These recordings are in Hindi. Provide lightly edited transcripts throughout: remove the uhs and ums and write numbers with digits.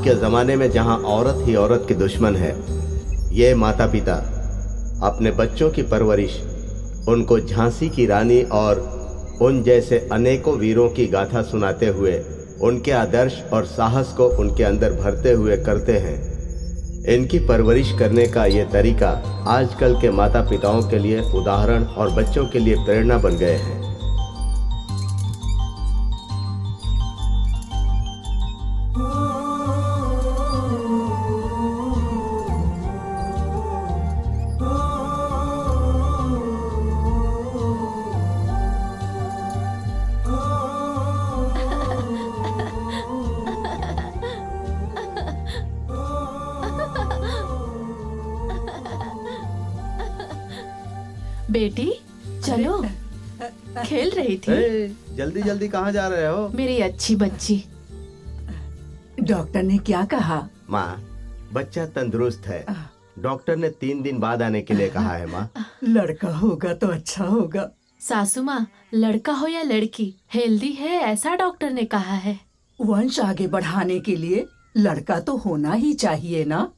आज के ज़माने में जहां औरत ही औरत की दुश्मन है, ये माता पिता अपने बच्चों की परवरिश उनको झांसी की रानी और उन जैसे अनेकों वीरों की गाथा सुनाते हुए उनके आदर्श और साहस को उनके अंदर भरते हुए करते हैं। इनकी परवरिश करने का ये तरीका आजकल के माता पिताओं के लिए उदाहरण और बच्चों के लिए प्रेरणा बन गए हैं। बेटी चलो, खेल रही थी। जल्दी जल्दी कहाँ जा रहे हो? मेरी अच्छी बच्ची। डॉक्टर ने क्या कहा? माँ, बच्चा तंदुरुस्त है। डॉक्टर ने 3 दिन बाद आने के लिए कहा है माँ। लड़का होगा तो अच्छा होगा। सासू माँ, लड़का हो या लड़की, हेल्दी है ऐसा डॉक्टर ने कहा है। वंश आगे बढ़ाने के लिए लड़का तो होना ही चाहिए ना।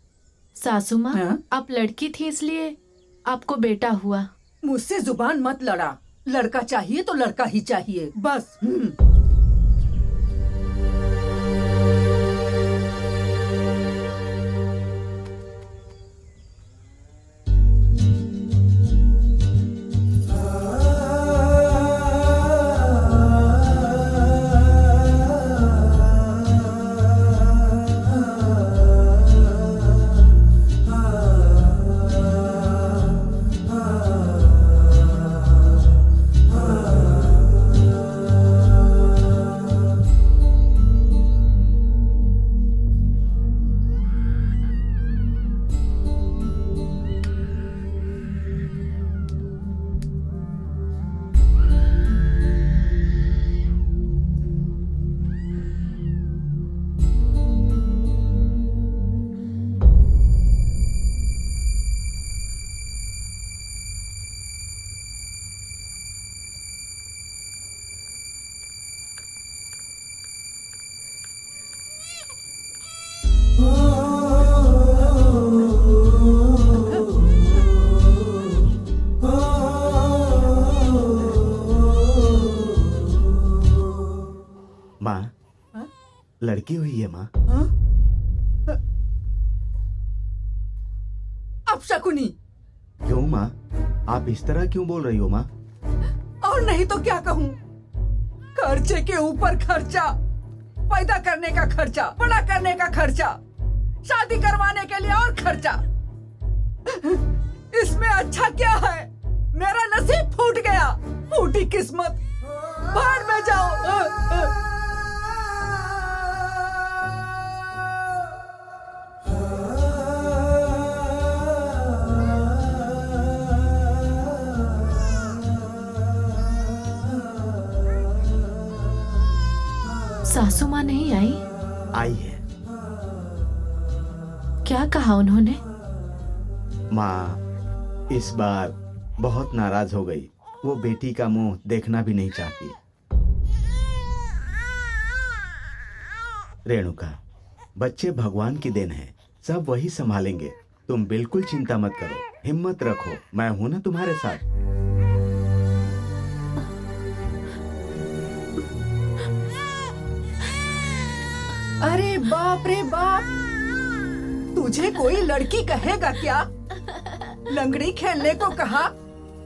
सासू माँ, हाँ? आप लड़की थी इसलिए आपको बेटा हुआ। मुझसे जुबान मत लड़ा। लड़का चाहिए तो लड़का ही चाहिए बस। माँ, लड़की हुई है माँ। अपशकुनी। क्यों माँ, आप इस तरह क्यों बोल रही हो माँ? और नहीं तो क्या कहूँ? खर्चे के ऊपर खर्चा, पैदा करने का खर्चा, बड़ा करने का खर्चा, शादी करवाने के लिए और खर्चा। इसमें अच्छा क्या है? मेरा नसीब फूट गया, फूटी किस्मत। बाहर में जाओ। सासू माँ नहीं आई? आई है क्या कहा उन्होंने? माँ, इस बार बहुत नाराज हो गई। वो बेटी का मुंह देखना भी नहीं चाहती। रेणुका, बच्चे भगवान की देन है, सब वही संभालेंगे। तुम बिल्कुल चिंता मत करो, हिम्मत रखो, मैं हूं ना तुम्हारे साथ। अरे बाप रे बाप, तुझे कोई लड़की कहेगा क्या? लंगड़ी खेलने को कहा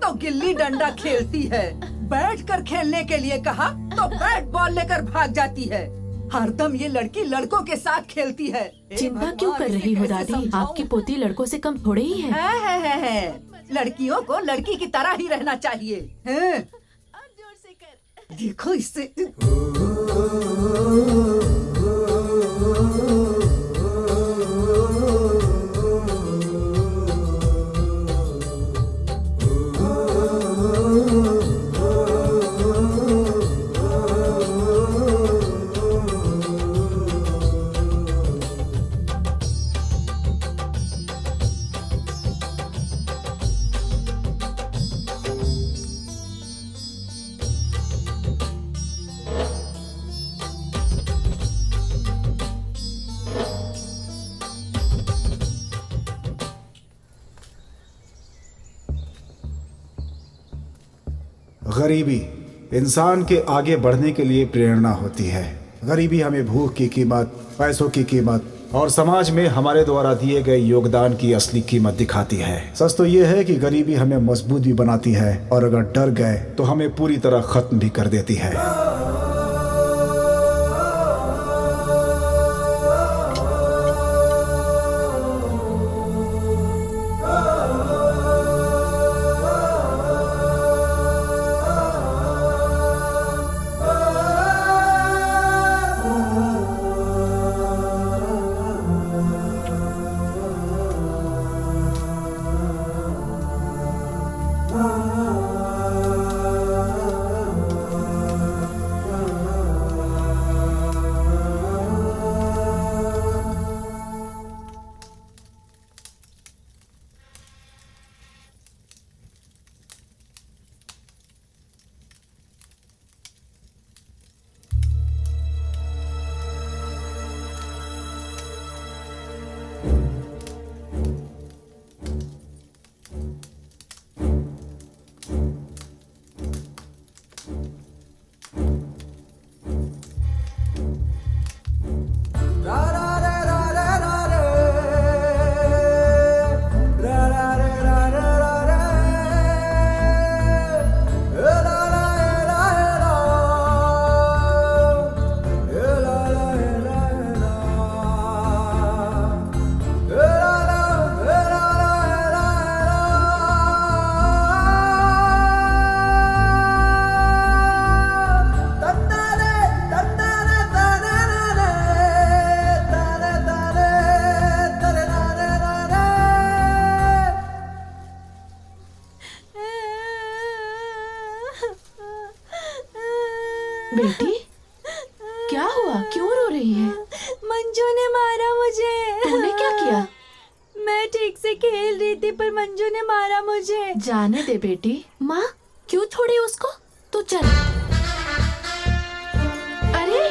तो गिल्ली डंडा खेलती है, बैठकर खेलने के लिए कहा तो बैट बॉल लेकर भाग जाती है। हरदम ये लड़की लड़कों के साथ खेलती है। चिंता क्यों कर रही हो दादी? आपकी पोती लड़कों से कम थोड़ी ही है। है। लड़कियों को लड़की की तरह ही रहना चाहिए। है? देखो इससे। गरीबी इंसान के आगे बढ़ने के लिए प्रेरणा होती है। गरीबी हमें भूख की कीमत, पैसों की कीमत और समाज में हमारे द्वारा दिए गए योगदान की असली कीमत दिखाती है। सच तो ये है कि गरीबी हमें मजबूत भी बनाती है और अगर डर गए तो हमें पूरी तरह खत्म भी कर देती है। बेटी, क्या हुआ? क्यों रो रही है? मंजू ने मारा मुझे। तूने क्या किया? मैं ठीक से खेल रही थी पर मंजू ने मारा मुझे। जाने दे बेटी। माँ क्यों छोड़ी उसको? तू चल। अरे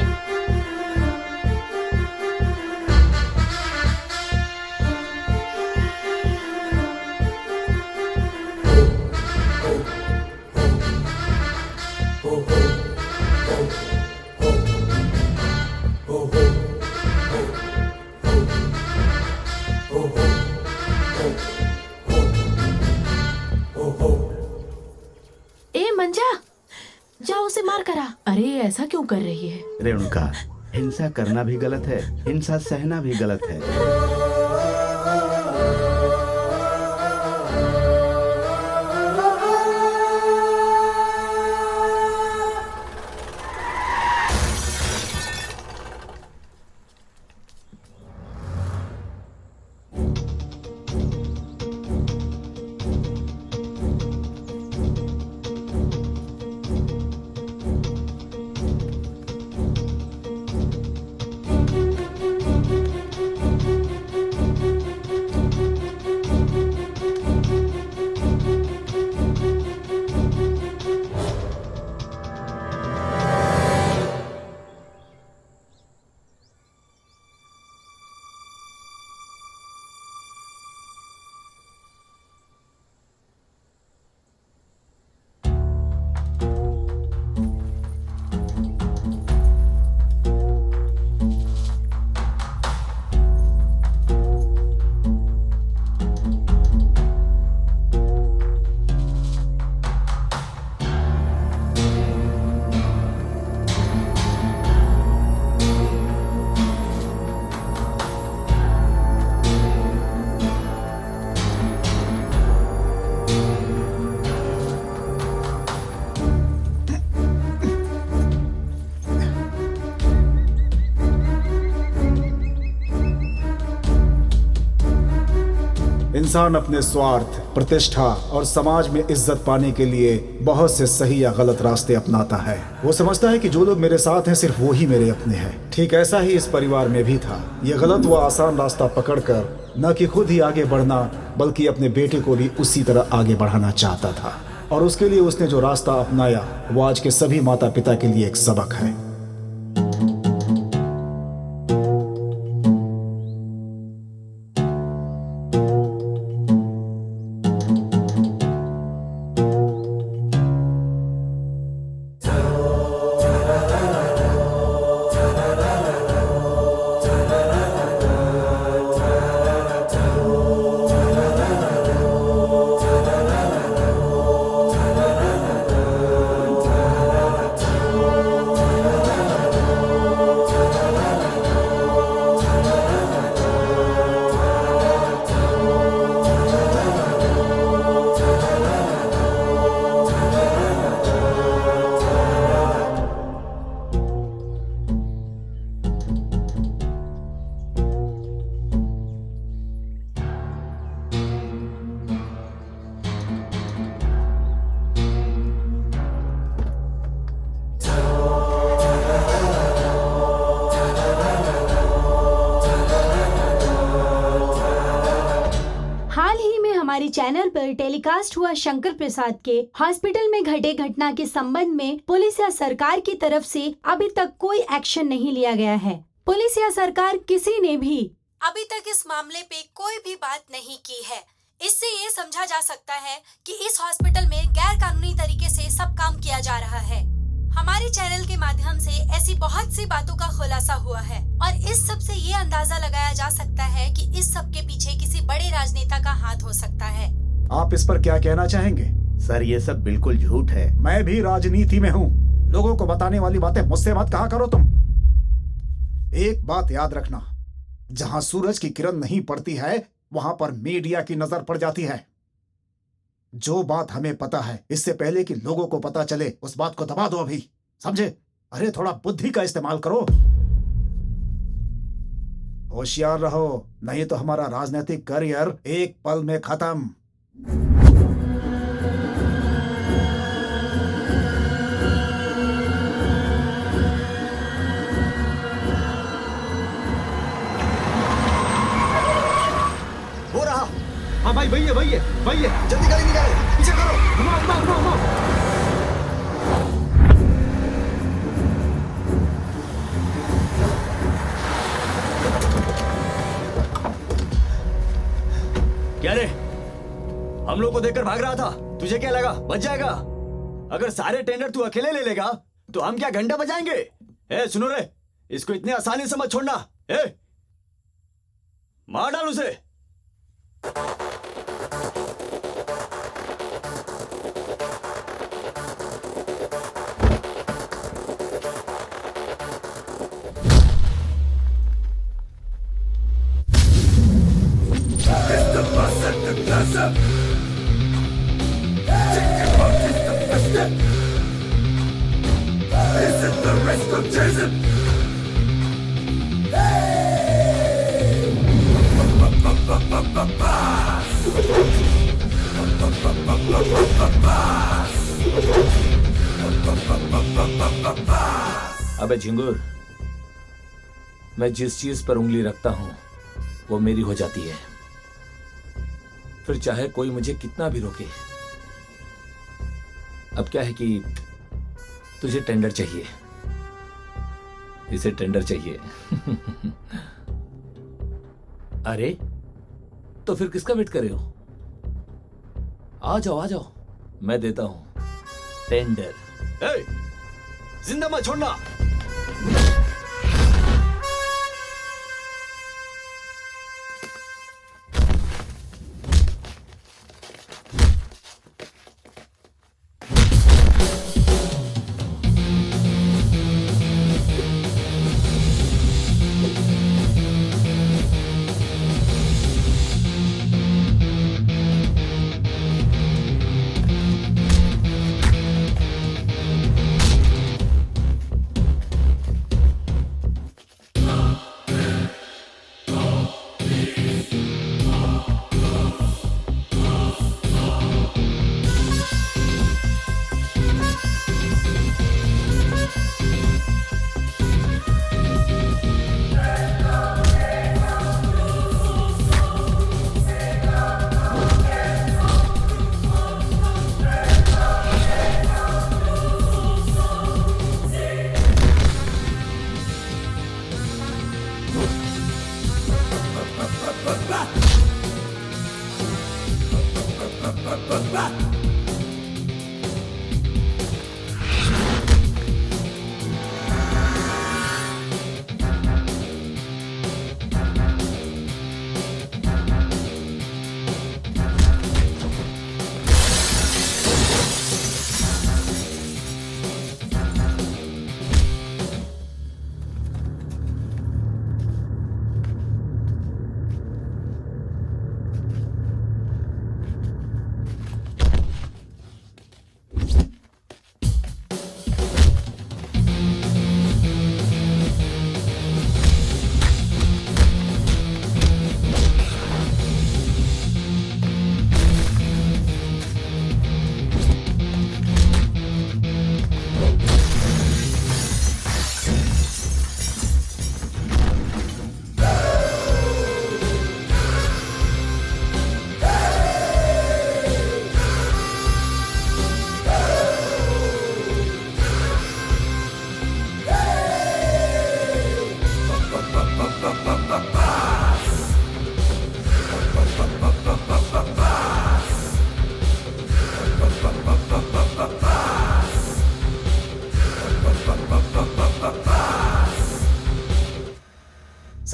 ए मंजा, जा उसे मार करा। अरे ऐसा क्यों कर रही है? रेणुका, हिंसा करना भी गलत है, हिंसा सहना भी गलत है। इंसान अपने स्वार्थ, प्रतिष्ठा और समाज में इज्जत पाने के लिए बहुत से सही या गलत रास्ते अपनाता है। वो समझता है कि जो लोग मेरे साथ हैं सिर्फ वो ही मेरे अपने हैं। ठीक ऐसा ही इस परिवार में भी था। ये गलत व आसान रास्ता पकड़कर न कि खुद ही आगे बढ़ना बल्कि अपने बेटे को भी उसी तरह आगे बढ़ाना चाहता था, और उसके लिए उसने जो रास्ता अपनाया वो आज के सभी माता पिता के लिए एक सबक है। चैनल पर टेलीकास्ट हुआ शंकर प्रसाद के हॉस्पिटल में घटे घटना के संबंध में पुलिस या सरकार की तरफ से अभी तक कोई एक्शन नहीं लिया गया है। पुलिस या सरकार किसी ने भी अभी तक इस मामले पे कोई भी बात नहीं की है। इससे ये समझा जा सकता है कि इस हॉस्पिटल में गैर कानूनी तरीके से सब काम किया जा रहा है। हमारे चैनल के माध्यम से ऐसी बहुत सी बातों का खुलासा हुआ है और इस सब से ये अंदाजा लगाया जा सकता है कि इस सब के पीछे किसी बड़े राजनेता का हाथ हो सकता है। आप इस पर क्या कहना चाहेंगे? सर ये सब बिल्कुल झूठ है। मैं भी राजनीति में हूँ। लोगों को बताने वाली बातें मुझसे मत कहा करो तुम। एक बात याद रखना, जहाँ सूरज की किरण नहीं पड़ती है वहां पर मीडिया की नजर पड़ जाती है। जो बात हमें पता है, इससे पहले कि लोगों को पता चले उस बात को दबा दो अभी, समझे? अरे थोड़ा बुद्धि का इस्तेमाल करो। होशियार रहो, नहीं तो हमारा राजनीतिक करियर एक पल में खत्म। हो रहा। हाँ भाई वही है वही है वही है। जल्दी गाड़ी निकालो, पीछे करो। घुमाओ घुमाओ घुमाओ घुमाओ। क्या रे, हम लोग को देखकर भाग रहा था, तुझे क्या लगा बच जाएगा? अगर सारे टेंडर तू अकेले ले लेगा तो हम क्या घंटा बजाएंगे? ए सुनो रे, इसको इतनी आसानी से मत छोड़ना। ए मार डाल उसे। अबे झिंगुर, मैं जिस चीज पर उंगली रखता हूं वो मेरी हो जाती है, फिर चाहे कोई मुझे कितना भी रोके। अब क्या है कि तुझे टेंडर चाहिए, इसे टेंडर चाहिए। अरे तो फिर किसका वेट कर रहे हो? आ जाओ, मैं देता हूं टेंडर। ए जिंदा मत छोड़ना।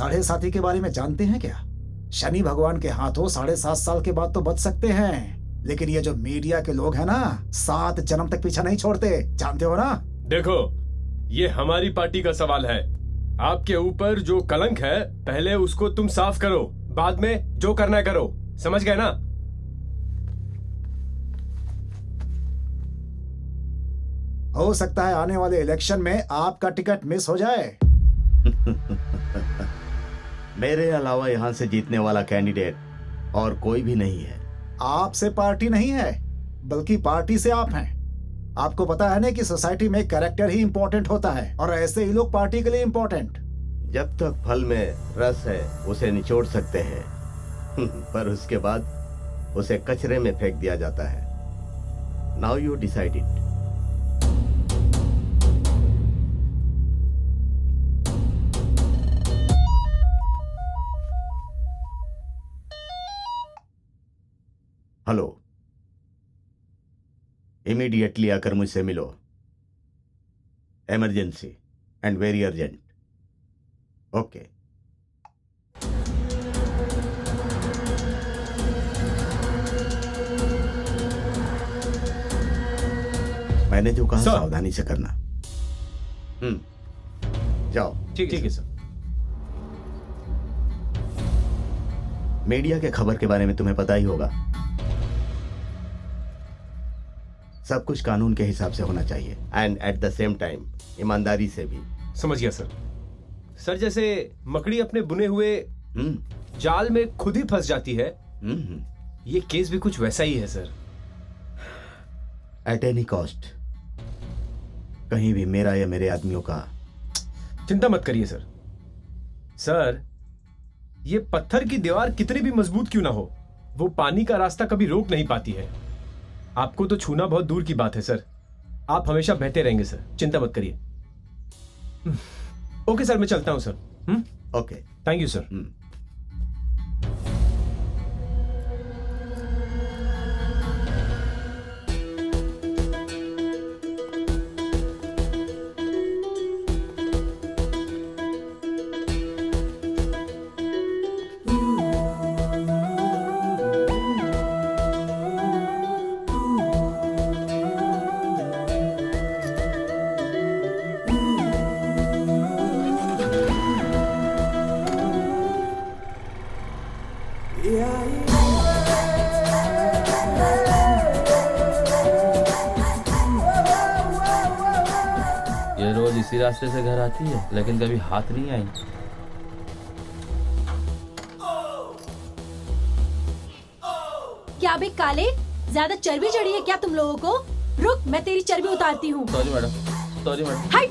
साढ़े साथी के बारे में जानते हैं क्या? शनि भगवान के हाथों 7.5 साल के बाद तो बच सकते हैं, लेकिन ये जो मीडिया के लोग हैं ना, 7 जन्म तक पीछा नहीं छोड़ते, जानते हो ना? देखो, ये हमारी पार्टी का सवाल है। आपके ऊपर जो कलंक है, पहले उसको तुम साफ करो, बाद में जो करना है करो। समझ गए ना? हो सकता है आने वाले इलेक्शन में आपका टिकट मिस हो जाए। मेरे अलावा यहाँ से जीतने वाला कैंडिडेट और कोई भी नहीं है। आपसे पार्टी नहीं है, बल्कि पार्टी से आप हैं। आपको पता है ना कि सोसाइटी में कैरेक्टर ही इंपॉर्टेंट होता है, और ऐसे ही लोग पार्टी के लिए इंपॉर्टेंट। जब तक फल में रस है उसे निचोड़ सकते हैं, पर उसके बाद उसे कचरे में फेंक दिया जाता है। Now you decide it. Hello, immediately आकर मुझसे मिलो। Emergency and very urgent. Okay. मैंने जो कहा सावधानी से करना। जाओ। ठीक है सर। मीडिया के खबर के बारे में तुम्हें पता ही होगा। सब कुछ कानून के हिसाब से होना चाहिए, and at the same time ईमानदारी से भी। समझ गया सर। सर, जैसे मकड़ी अपने बुने हुए जाल में खुद ही फंस जाती है, ये केस भी कुछ वैसा ही है सर। एट एनी कॉस्ट कहीं भी मेरा या मेरे आदमियों का। चिंता मत करिए सर। सर, ये पत्थर की दीवार कितनी भी मजबूत क्यों ना हो, वो पानी का रास्ता कभी रोक नहीं पाती है। आपको तो छूना बहुत दूर की बात है सर। आप हमेशा बहते रहेंगे सर, चिंता मत करिए। ओके सर, मैं चलता हूं sir. Okay, thank you sir. ये रोज इसी रास्ते से घर आती है, लेकिन कभी हाथ नहीं आई। क्या बे काले, ज्यादा चर्बी चढ़ी है क्या तुम लोगों को? रुक, मैं तेरी चर्बी उतारती हूँ। Sorry madam, sorry madam. हट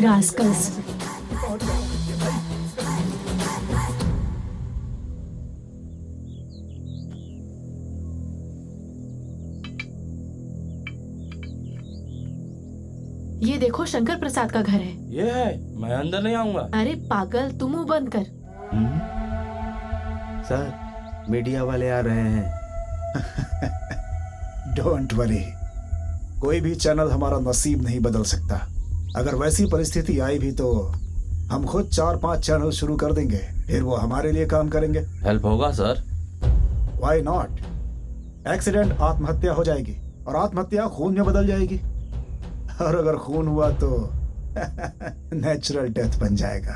रास्कल्स। ये देखो, शंकर प्रसाद का घर है। ये है, मैं अंदर नहीं आऊंगा। अरे पागल, तुम मुंह बंद कर। सर, मीडिया वाले आ रहे हैं। डोंट वरी, कोई भी चैनल हमारा नसीब नहीं बदल सकता। अगर वैसी परिस्थिति आई भी तो हम खुद 4-5 चैनल शुरू कर देंगे, फिर वो हमारे लिए काम करेंगे। हेल्प होगा सर? Why not? एक्सीडेंट आत्महत्या हो जाएगी, और आत्महत्या खून में बदल जाएगी, और अगर खून हुआ तो नेचुरल डेथ बन जाएगा।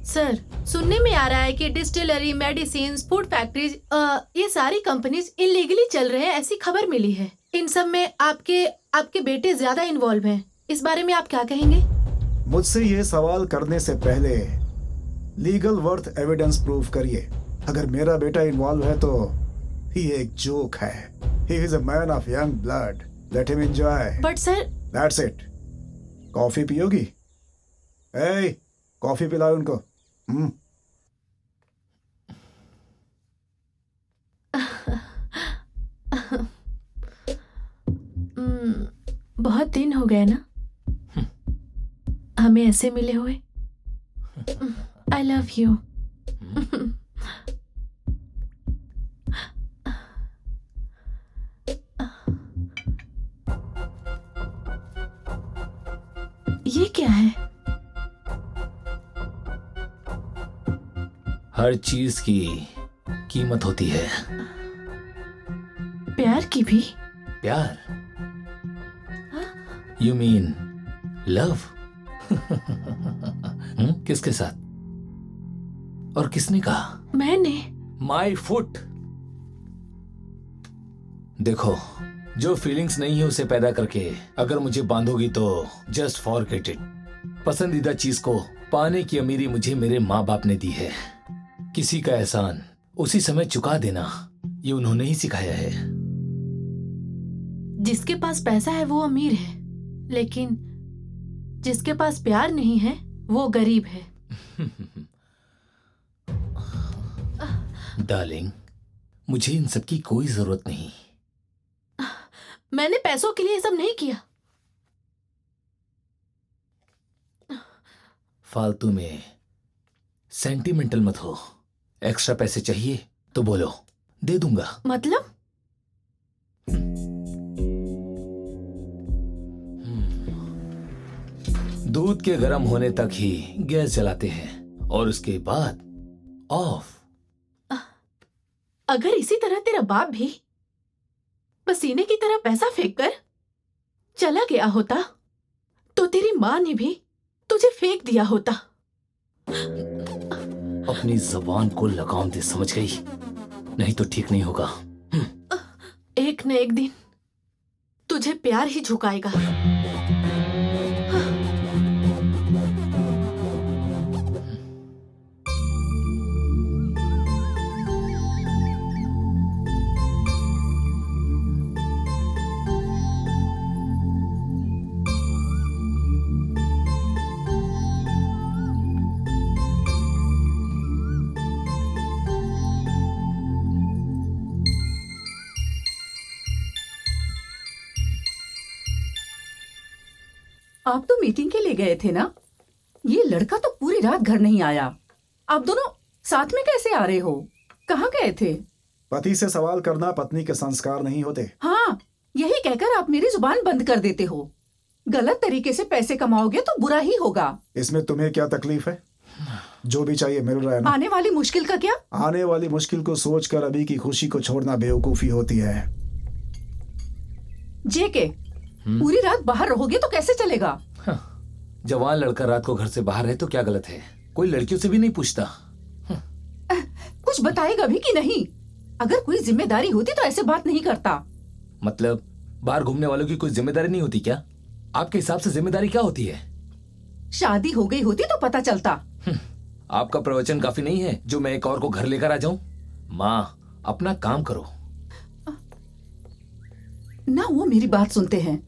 सर, सुनने में आ रहा है कि डिस्टिलरी, मेडिसिन, फूड फैक्ट्रीज, ये सारी कंपनीज इलीगली चल रहे हैं, ऐसी खबर मिली है। इन सब में आपके बेटे ज्यादा इन्वॉल्व हैं। इस बारे में आप क्या कहेंगे? मुझसे ये सवाल करने से पहले लीगल वर्थ एविडेंस प्रूव करिए। अगर मेरा बेटा इन्वॉल्व है तो ये एक जोक है। He is a man of young blood, let him enjoy. But sir, that's it. Coffee पियोगी? ए, कॉफी पिलाओ उनको। बहुत दिन हो गए ना हमें ऐसे मिले हुए। आई लव यू। ये क्या है? हर चीज की कीमत होती है। प्यार की भी? प्यार? You mean love? किसके साथ और किसने कहा? मैंने। My foot. देखो, जो फीलिंग्स नहीं है उसे पैदा करके अगर मुझे बांधोगी तो जस्ट फॉरगेट इट। पसंदीदा चीज को पाने की अमीरी मुझे मेरे माँ बाप ने दी है। किसी का एहसान उसी समय चुका देना ये उन्होंने ही सिखाया है। जिसके पास पैसा है वो अमीर है, लेकिन जिसके पास प्यार नहीं है वो गरीब है। डार्लिंग, मुझे इन सब की कोई जरूरत नहीं। मैंने पैसों के लिए ये सब नहीं किया। फालतू में सेंटिमेंटल मत हो। एक्स्ट्रा पैसे चाहिए तो बोलो, दे दूंगा। मतलब? दूध के गर्म होने तक ही गैस जलाते हैं और उसके बाद ऑफ। अगर इसी तरह तेरा बाप भी पसीने की तरह पैसा फेंककर चला गया होता तो तेरी माँ ने भी तुझे फेंक दिया होता। अपनी जबान को लगाम दे, समझ गई? नहीं तो ठीक नहीं होगा। एक न एक दिन तुझे प्यार ही झुकाएगा। आप तो मीटिंग के लिए गए थे ना? ये लड़का तो पूरी रात घर नहीं आया। आप दोनों साथ में कैसे आ रहे हो? कहाँ गए थे? पति से सवाल करना पत्नी के संस्कार नहीं होते। हाँ, यही कहकर आप मेरी जुबान बंद कर देते हो। गलत तरीके से पैसे कमाओगे तो बुरा ही होगा। इसमें तुम्हें क्या तकलीफ है? जो भी चाहिए मिल रहा है ना। आने वाली मुश्किल का क्या? आने वाली मुश्किल को सोचकर अभी की खुशी को छोड़ना बेवकूफी होती है। जेके, पूरी रात बाहर रहोगे तो कैसे चलेगा? जवान लड़का रात को घर से बाहर है तो क्या गलत है? कोई लड़कियों से भी नहीं पूछता। कुछ बताएगा भी कि नहीं? अगर कोई जिम्मेदारी होती तो ऐसे बात नहीं करता। मतलब बाहर घूमने वालों की कोई जिम्मेदारी नहीं होती क्या? आपके हिसाब से जिम्मेदारी क्या होती है? शादी हो गई होती तो पता चलता। आपका प्रवचन काफी नहीं है जो मैं एक और को घर लेकर आ जाऊं? माँ, अपना काम करो। ना वो मेरी बात सुनते हैं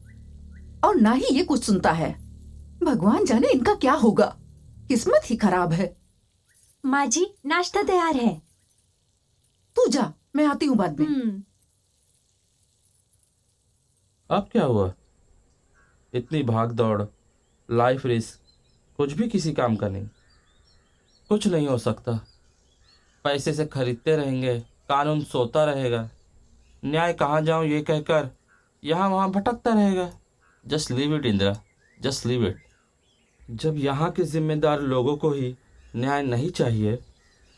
और ना ही ये कुछ सुनता है। भगवान जाने इनका क्या होगा। किस्मत ही खराब है। माँ जी, नाश्ता तैयार है। तू जा, मैं आती हूँ बाद में। अब क्या हुआ? इतनी भाग दौड़, लाइफ रिस्क, कुछ भी किसी काम का नहीं। कुछ नहीं हो सकता। पैसे से खरीदते रहेंगे, कानून सोता रहेगा, न्याय कहाँ जाऊं ये कहकर यहाँ वहाँ भटकता रहेगा। Just leave it Indira, just leave it. जब यहाँ के जिम्मेदार लोगों को ही न्याय नहीं चाहिए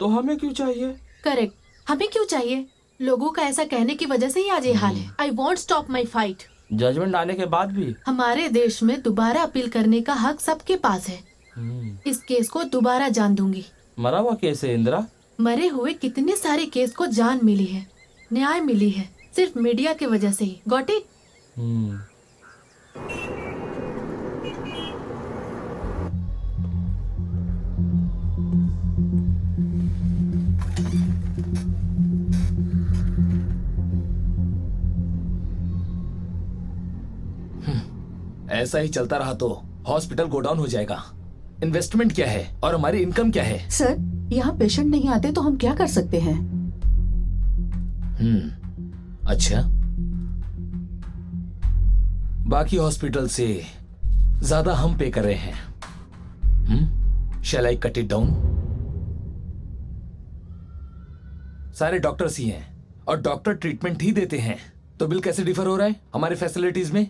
तो हमें क्यों चाहिए? करेक्ट, हमें क्यों चाहिए? लोगों का ऐसा कहने की वजह से ही आज ये हाल है। I want stop my fight. Judgement आने के बाद भी हमारे देश में दोबारा अपील करने का हक सबके पास है। इस केस को दोबारा जान दूंगी। मरा हुआ केस है इंदिरा। मरे हुए कितने सारे केस को जान मिली है, न्याय मिली है, सिर्फ मीडिया की वजह से ही। Got it? ऐसा ही चलता रहा तो हॉस्पिटल गोडाउन हो जाएगा। इन्वेस्टमेंट क्या है और हमारी इनकम क्या है? सर, यहाँ पेशेंट नहीं आते तो हम क्या कर सकते हैं? अच्छा, बाकी हॉस्पिटल से ज्यादा हम पे कर रहे हैं। शैल आई कट इट डाउन? सारे डॉक्टर्स ही हैं और डॉक्टर ट्रीटमेंट ही देते हैं, तो बिल कैसे डिफर हो रहा है हमारे फैसिलिटीज में?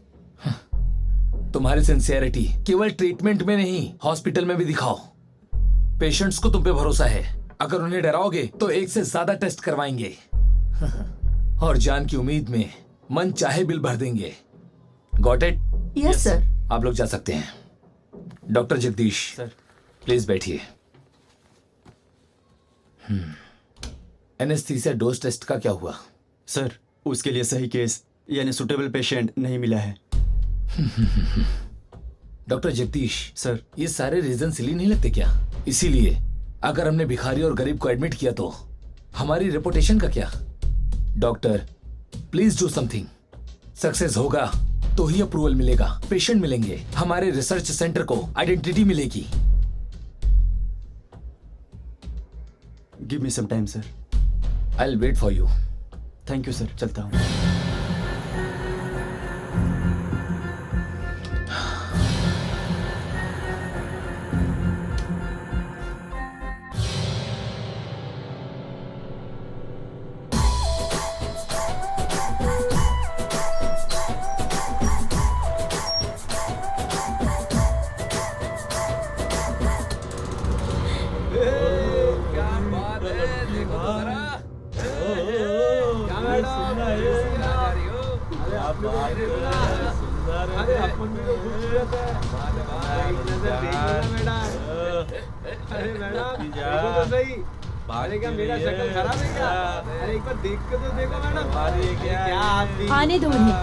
तुम्हारी सिंसियरिटी केवल ट्रीटमेंट में नहीं, हॉस्पिटल में भी दिखाओ। पेशेंट्स को तुम पे भरोसा है, अगर उन्हें डराओगे तो एक से ज्यादा टेस्ट करवाएंगे और जान की उम्मीद में मन चाहे बिल भर देंगे। Got it? Yes sir. आप लोग जा सकते हैं। Doctor Jagdish sir. प्लीज बैठिए। एनेस्थीसिया डोज टेस्ट का क्या हुआ? सर, उसके लिए सही केस यानी सुटेबल पेशेंट नहीं मिला है। Doctor Jagdish sir. ये सारे रीजन सिली नहीं लगते क्या? इसीलिए अगर हमने भिखारी और गरीब को एडमिट किया तो हमारी रेपुटेशन का क्या? Doctor please do something. Success होगा तो ही अप्रूवल मिलेगा, पेशेंट मिलेंगे, हमारे रिसर्च सेंटर को आइडेंटिटी मिलेगी। Give me some time sir. I will wait for you. Thank you sir, चलता हूँ। आने दो उन्हें,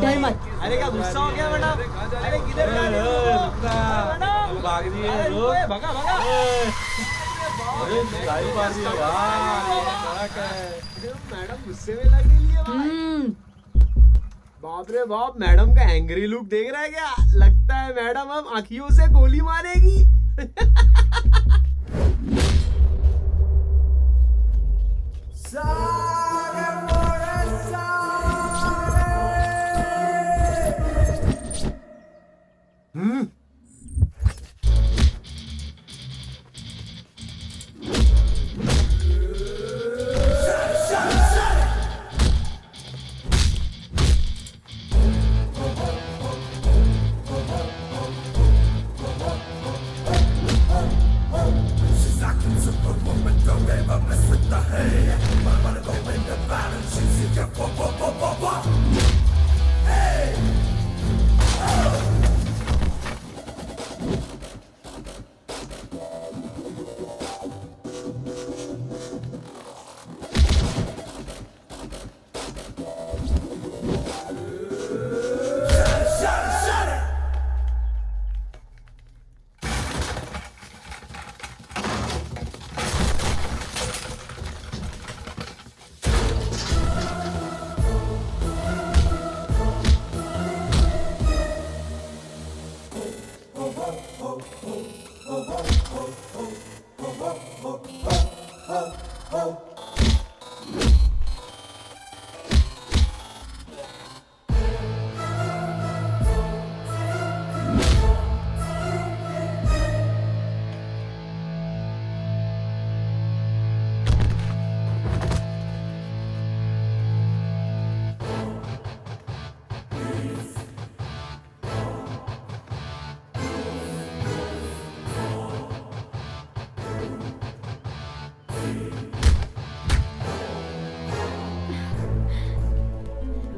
डर मत। अरे क्या गुस्सा हो गया मैडम? अरे किधर जा रहे हो? भाग रही है, भगा भगा। अरे गाड़ी मार दी मैडम, गुस्से में लग रही है। बाप रे बाप, मैडम का एंग्री लुक देख रहा है क्या? लगता है मैडम हम आंखियों से गोली मारेगी।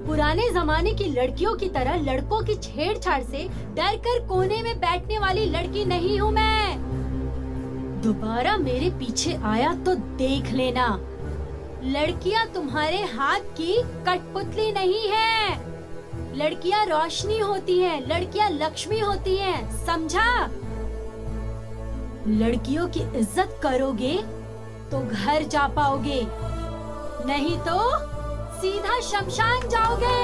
पुराने जमाने की लड़कियों की तरह लड़कों की छेड़छाड़ से डर कर कोने में बैठने वाली लड़की नहीं हूँ मैं। दोबारा मेरे पीछे आया तो देख लेना। लड़कियाँ तुम्हारे हाथ की कठपुतली नहीं है। लड़कियाँ रोशनी होती हैं, लड़कियाँ लक्ष्मी होती हैं, समझा? लड़कियों की इज्जत करोगे तो घर जा पाओगे, नहीं तो सीधा शमशान जाओगे।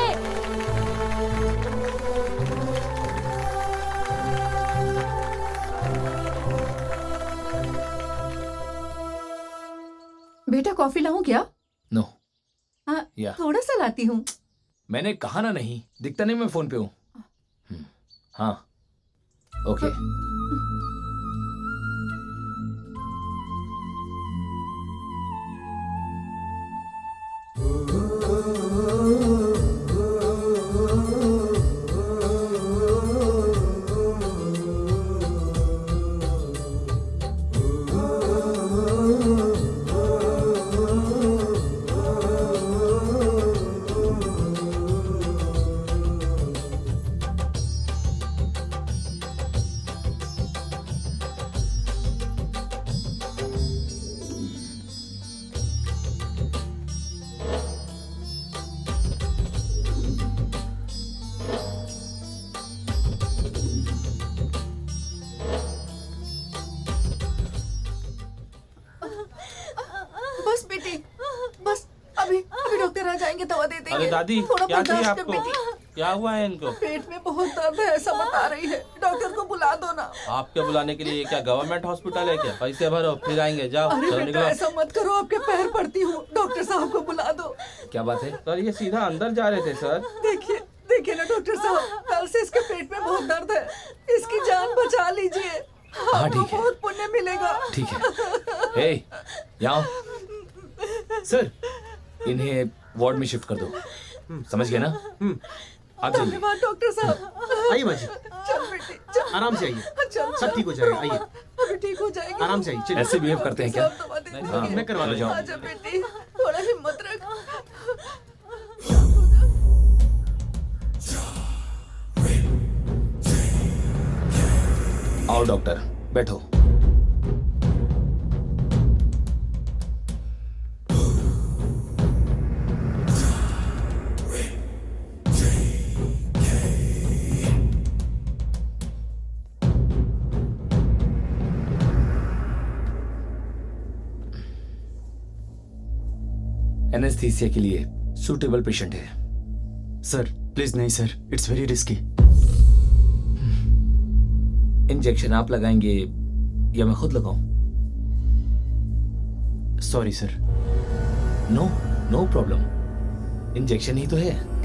बेटा कॉफी लाऊं क्या? नो। या। थोड़ा सा लाती हूँ। मैंने कहा ना नहीं, दिखता नहीं मैं फोन पे हूँ। हाँ ओके। दादी थोड़ा क्या चाहिए बर्दाश्त कर आपको? बेटी। क्या हुआ है इनको? पेट में बहुत दर्द है ऐसा बता रही है, डॉक्टर को बुला दो ना। आपके बुलाने के लिए क्या गवर्नमेंट हॉस्पिटल है क्या? पैसे भरो फिर आएंगे, जाओ अरे चलो बेटा निकलो। ऐसा मत करो, आपके पैर पड़ती हूँ, डॉक्टर साहब को बुला दो। क्या बात है? सर ये सीधा अंदर जा रहे थे सर। देखिए देखिए ना डॉक्टर साहब, कल से इसके पेट में बहुत दर्द है, इसकी जान बचा लीजिए, हाँ, आपको ठीक है। बहुत पुण्य मिलेगा। ठीक है। ए, यहाँ आओ। सर इन्हें वार्ड में शिफ्ट कर दो, समझ गए ना? आप जाइए। धन्यवाद डॉक्टर साहब। आइए माजी, चल बेटी चल, आराम से आइए, चल सब ठीक हो जाएगा। आइए अभी ठीक हो जाएगी। आराम से आइए, चलिए। ऐसे बिहेव करते हैं क्या? डॉक्टर साहब दवा दे हाँ, दीजिए। मैं करवा चलो दूंगा। जाओ। आजा बेटी, थोड़ा हिम्मत रख। आओ डॉक्टर, बैठो। एनेस्थीसिया के लिए सूटेबल पेशेंट है। सर प्लीज नहीं sir, it's very risky. Injection आप लगाएंगे या मैं खुद लगाऊं? Sorry sir. No no problem, injection ही तो है।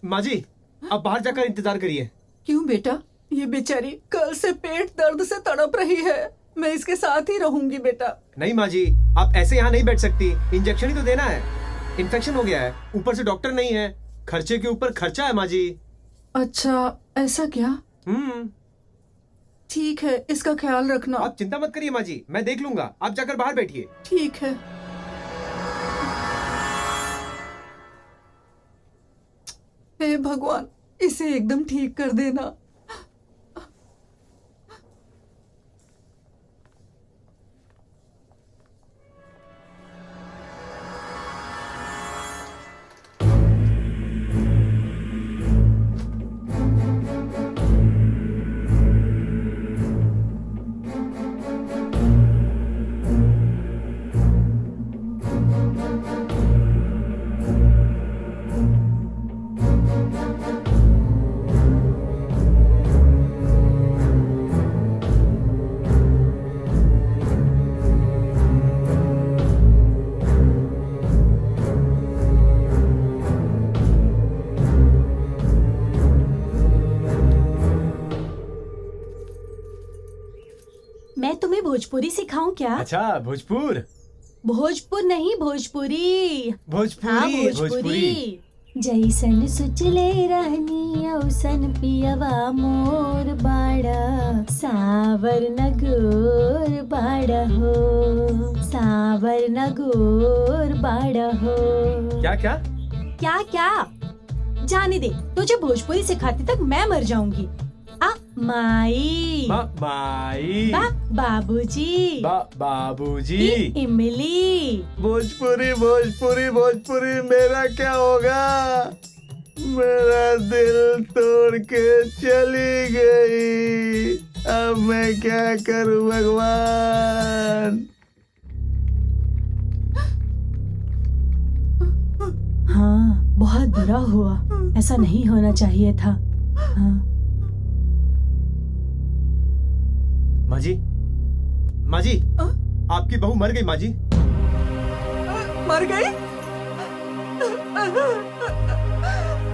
माजी आप बाहर जाकर इंतजार करिए। क्यों बेटा? ये बेचारी कल से पेट दर्द से तड़प रही है, मैं इसके साथ ही रहूंगी बेटा। नहीं माजी, आप ऐसे यहाँ नहीं बैठ सकती, इंजेक्शन ही तो देना है, इन्फेक्शन हो गया है, ऊपर से डॉक्टर नहीं है, खर्चे के ऊपर खर्चा है माजी। अच्छा ऐसा क्या? ठीक है, इसका ख्याल रखना। आप चिंता मत करिए माजी, मैं देख लूंगा, आप जाकर बाहर बैठिए। ठीक है। हे भगवान, इसे एकदम ठीक कर देना। मैं तुम्हें भोजपुरी सिखाऊं क्या? अच्छा भोजपुर। भोजपुर नहीं, भोजपुरी। भोजपुरी हाँ, भोजपुरी। जैसन सुचले रहनी औसन पियवा मोर बाड़ा, सावर न गोर बाड़ा हो, सावर न गोर बाड़ा हो। क्या क्या? क्या क्या? जाने दे, तुझे भोजपुरी सिखाते तक मैं मर जाऊंगी। माई, माई, बाबूजी, बाबूजी, इमली। भोजपुरी भोजपुरी भोजपुरी मेरा क्या होगा? मेरा दिल तोड़ के चली गई, अब मैं क्या करूं भगवान? हाँ, बहुत बुरा हुआ, ऐसा नहीं होना चाहिए था। हाँ। माँ जी, माँ जी, आपकी बहू मर गई माँ जी। मर गई?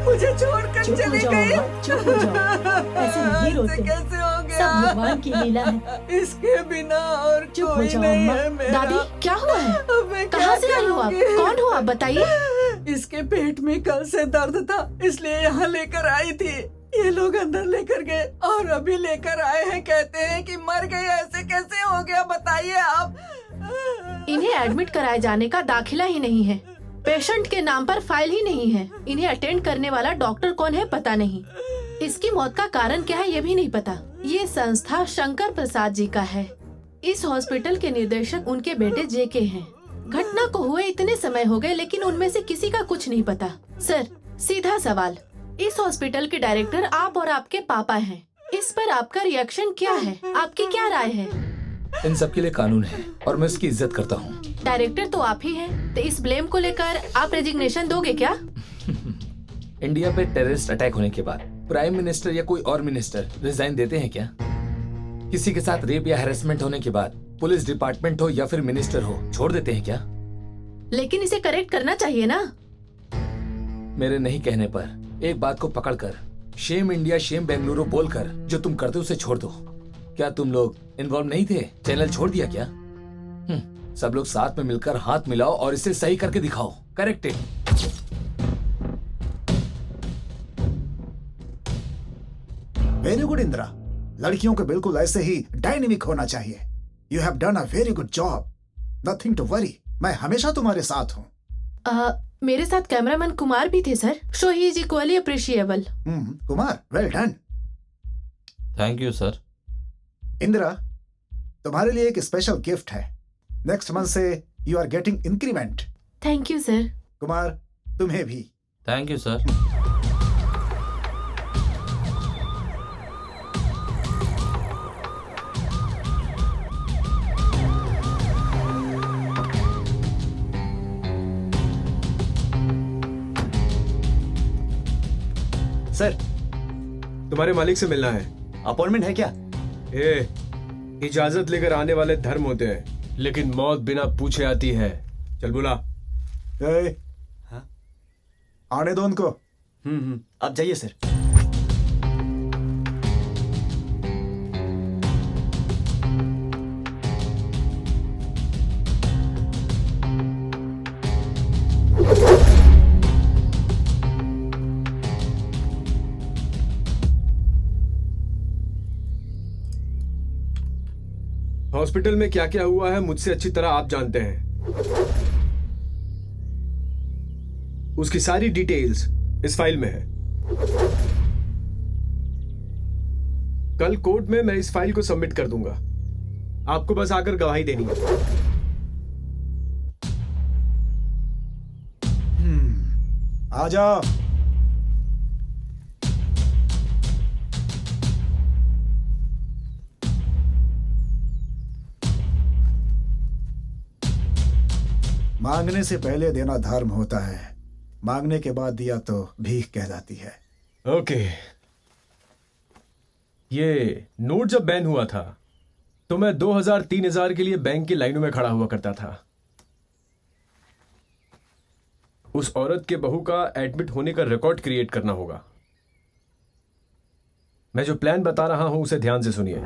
मुझे छोड़कर चुप हो चली जाओ गई। अम्मा, चुप हो जाओ। ऐसे नहीं रोते। ऐसे कैसे हो गया? सब भगवान की लीला है। इसके बिना और चुप हो कोई जाओ नहीं अम्मा। है मेरा। दादी क्या हुआ है? अब मैं कहाँ क्या से आई हो आप? करूंगी? कौन हो आप बताइए? इसके पेट में कल से दर्द था, इसलिए यहाँ लेकर आई थी। ये लोग अंदर लेकर गए और अभी लेकर आए हैं, कहते हैं कि मर गई। ऐसे कैसे हो गया बताइए आप? इन्हें एडमिट कराए जाने का दाखिला ही नहीं है, पेशेंट के नाम पर फाइल ही नहीं है, इन्हें अटेंड करने वाला डॉक्टर कौन है पता नहीं, इसकी मौत का कारण क्या है ये भी नहीं पता। ये संस्था शंकर प्रसाद जी का है। इस हॉस्पिटल के निर्देशक उनके बेटे जेके हैं। घटना को हुए इतने समय हो गए लेकिन उनमें से किसी का कुछ नहीं पता। सर, सीधा सवाल, इस हॉस्पिटल के डायरेक्टर आप और आपके पापा हैं, इस पर आपका रिएक्शन क्या है? आपकी क्या राय है? इन सब के लिए कानून है और मैं उसकी इज्जत करता हूँ। डायरेक्टर तो आप ही हैं, तो इस ब्लेम को लेकर आप रेजिग्नेशन दोगे क्या? इंडिया पे टेररिस्ट अटैक होने के बाद प्राइम मिनिस्टर या कोई और मिनिस्टर रिजाइन देते हैं क्या? किसी के साथ रेप या हैरेसमेंट होने के बाद पुलिस डिपार्टमेंट हो या फिर मिनिस्टर हो, छोड़ देते हैं क्या? लेकिन इसे करेक्ट करना चाहिए ना। मेरे नहीं कहने पर एक बात को पकड़कर शेम इंडिया शेम बेंगलुरु बोलकर जो तुम करते उसे छोड़ दो। क्या तुम लोग इन्वॉल्व नहीं थे? चैनल छोड़ दिया क्या? सब लोग साथ में मिलकर हाथ मिलाओ और इसे सही करके दिखाओ। Correct it. Very good Indira, लड़कियों को बिल्कुल ऐसे ही डायनेमिक होना चाहिए। You have done a very good job, nothing to worry. मैं हमेशा तुम्हारे साथ हूँ। मेरे साथ कैमरामैन कुमार भी थे sir, so he is equally appreciable. Kumar, well done. Thank you sir. Indira, तुम्हारे लिए एक स्पेशल गिफ्ट है। नेक्स्ट मंथ से you are getting increment. Thank you sir. Kumar, तुम्हें भी। Thank you sir. सर, तुम्हारे मालिक से मिलना है। अपॉइंटमेंट है क्या? इजाजत लेकर आने वाले धर्म होते हैं, लेकिन मौत बिना पूछे आती है। चल बुला। हाँ? आने दो उनको। आप जाइए सर। हॉस्पिटल में क्या क्या हुआ है मुझसे अच्छी तरह आप जानते हैं। उसकी सारी डिटेल्स इस फाइल में है। कल कोर्ट में मैं इस फाइल को सबमिट कर दूंगा, आपको बस आकर गवाही देनी है। आ जाओ। मांगने से पहले देना धर्म होता है, मांगने के बाद दिया तो भीख कहलाती है। ओके। ये नोट जब बैन हुआ था तो मैं 2000-3000 के लिए बैंक की लाइनों में खड़ा हुआ करता था। उस औरत के बहू का एडमिट होने का रिकॉर्ड क्रिएट करना होगा। मैं जो प्लान बता रहा हूं उसे ध्यान से सुनिए।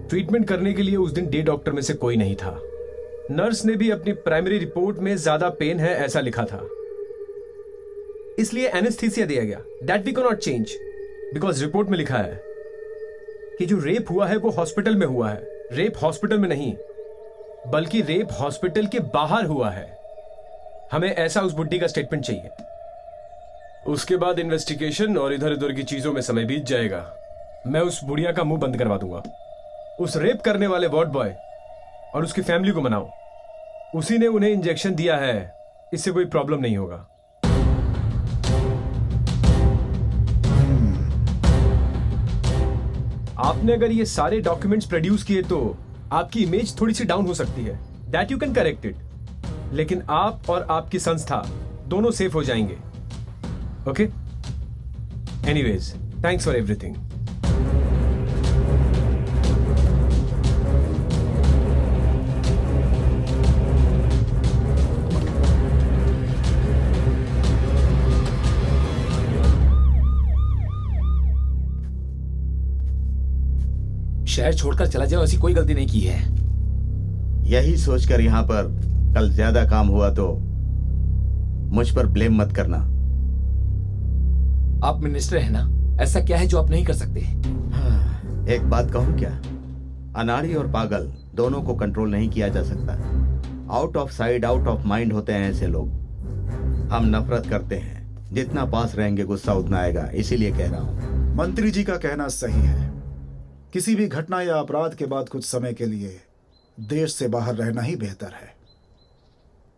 ट्रीटमेंट करने के लिए उस दिन डे डॉक्टर में से कोई नहीं था। नर्स ने भी अपनी प्राइमरी रिपोर्ट में ज्यादा पेन है ऐसा लिखा था। इसलिए एनेस्थीसिया दिया गया। That we can not change because report में लिखा है कि जो रेप हुआ है वो हॉस्पिटल में हुआ है। रेप हॉस्पिटल में नहीं बल्कि रेप हॉस्पिटल के बाहर हुआ है। हमें ऐसा उस बुड्ढी का स्टेटमेंट चाहिए। उसके बाद इन्वेस्टिगेशन और इधर उधर की चीजों में समय बीत जाएगा। मैं उस बुढ़िया का मुंह बंद करवा दूंगा। उस रेप करने वाले वार्ड बॉय और उसकी फैमिली को मनाओ। उसी ने उन्हें इंजेक्शन दिया है, इससे कोई प्रॉब्लम नहीं होगा। आपने अगर ये सारे डॉक्यूमेंट्स प्रोड्यूस किए तो आपकी इमेज थोड़ी सी डाउन हो सकती है। That you can correct it. लेकिन आप और आपकी संस्था दोनों सेफ हो जाएंगे। Okay? Anyways, thanks for everything. शहर छोड़कर चला जाओ, ऐसी कोई गलती नहीं की है। यही सोचकर यहाँ पर कल ज्यादा काम हुआ तो मुझ पर ब्लेम मत करना। आप मिनिस्टर हैं ना, ऐसा क्या है जो आप नहीं कर सकते? एक बात कहूँ क्या, अनाड़ी और पागल दोनों को कंट्रोल नहीं किया जा सकता। Out of side out of mind होते हैं ऐसे लोग। हम नफरत करते हैं, जितना पास रहेंगे गुस्सा उतना आएगा, इसीलिए कह रहा हूँ। मंत्री जी का कहना सही है। किसी भी घटना या अपराध के बाद कुछ समय के लिए देश से बाहर रहना ही बेहतर है।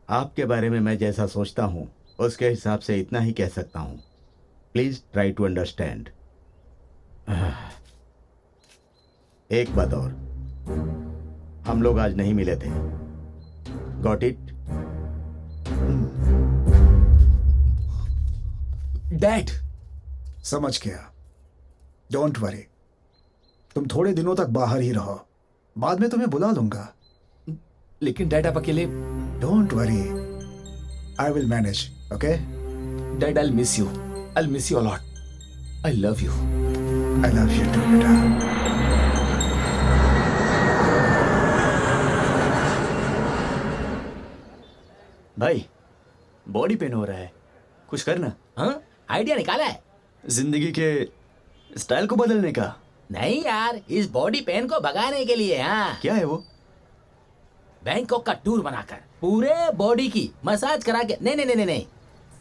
आपके बारे में मैं जैसा सोचता हूँ उसके हिसाब से इतना ही कह सकता हूँ। Please try to understand. एक बात और, हम लोग आज नहीं मिले थे। Got it? डैड, समझ गया। डोंट वरी, तुम थोड़े दिनों तक बाहर ही रहो, बाद में तुम्हें बुला लूंगा। लेकिन डैड आप अकेले। Don't worry, I will manage. Okay dad, I miss you. I miss you a lot. I love you. I love you too बेटा। भाई बॉडी पेन हो रहा है, कुछ करना। हाँ, आइडिया निकाला है। जिंदगी के स्टाइल को बदलने का। नहीं यार, इस बॉडी पेन को भगाने के लिए। हाँ, क्या है वो? बैंकॉक का टूर बनाकर पूरे बॉडी की मसाज करा के। नहीं,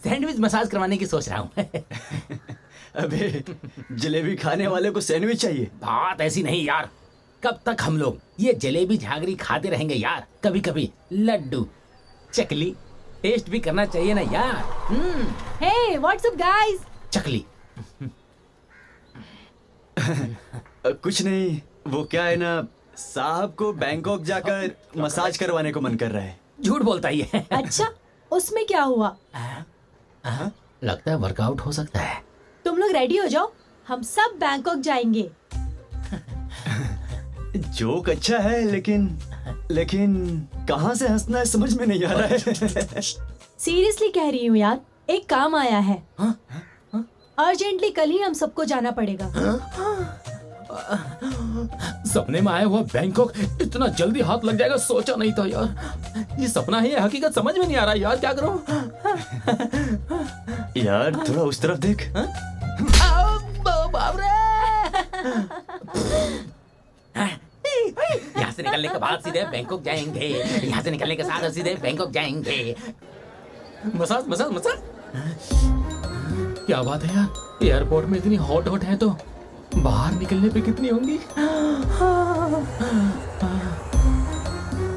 सैंडविच मसाज करवाने की सोच रहा हूँ। अबे जलेबी खाने वाले को सैंडविच चाहिए? बात ऐसी नहीं यार, कब तक हम लोग ये जलेबी झागरी खाते रहेंगे यार? कभी कभी लड्डू चकली टेस्ट भी करना चाहिए ना यार। हे, व्हाट्स अप गाइस? चकली कुछ नहीं, वो क्या है ना, साहब को बैंकॉक जाकर मसाज करवाने को मन कर रहा है। झूठ बोलता ही है। अच्छा, उसमें क्या हुआ? लगता है वर्कआउट हो सकता है। तुम लोग रेडी हो जाओ, हम सब बैंकॉक जाएंगे। जोक अच्छा है लेकिन कहाँ से हंसना है समझ में नहीं आ रहा है। सीरियसली कह रही हूँ यार, एक काम आया है। अर्जेंटली कल ही हम सबको जाना पड़ेगा। सपने में आया हुआ बैंकॉक इतना जल्दी हाथ लग जाएगा सोचा नहीं था यार। ये सपना है या हकीकत समझ में नहीं आ रहा यार, क्या करूं? यार थोड़ा उस तरफ देख। बाप रे! यहाँ से निकलने के बाद सीधे बैंकॉक जाएंगे। यहाँ से निकलने के साथ सीधे बैंकॉक जाएंगे। Massage massage massage. क्या बात है यार, एयरपोर्ट में इतनी हॉट है तो बाहर निकलने पे कितनी होंगी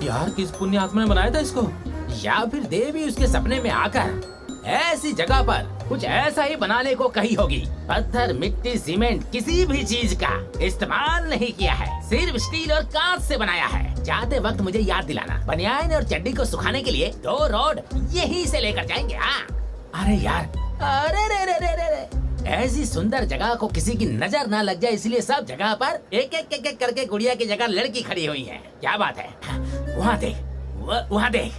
यार। किस पुण्य आत्मा ने बनाया था इसको? या फिर देवी उसके सपने में आकर ऐसी जगह पर कुछ ऐसा ही बनाने को कही होगी। पत्थर, मिट्टी, सीमेंट, किसी भी चीज का इस्तेमाल नहीं किया है, सिर्फ स्टील और कांच से बनाया है। जाते वक्त मुझे याद दिलाना, बनियान और चड्डी को सुखाने के लिए 2 रॉड यहीं से लेकर जाएंगे। हाँ, अरे यार, अरे रे रे रे रे रे। ऐसी सुंदर जगह को किसी की नजर ना लग जाए, इसलिए सब जगह पर एक एक करके गुड़िया की जगह लड़की खड़ी हुई है। क्या बात है? वहाँ देख, वहाँ देख।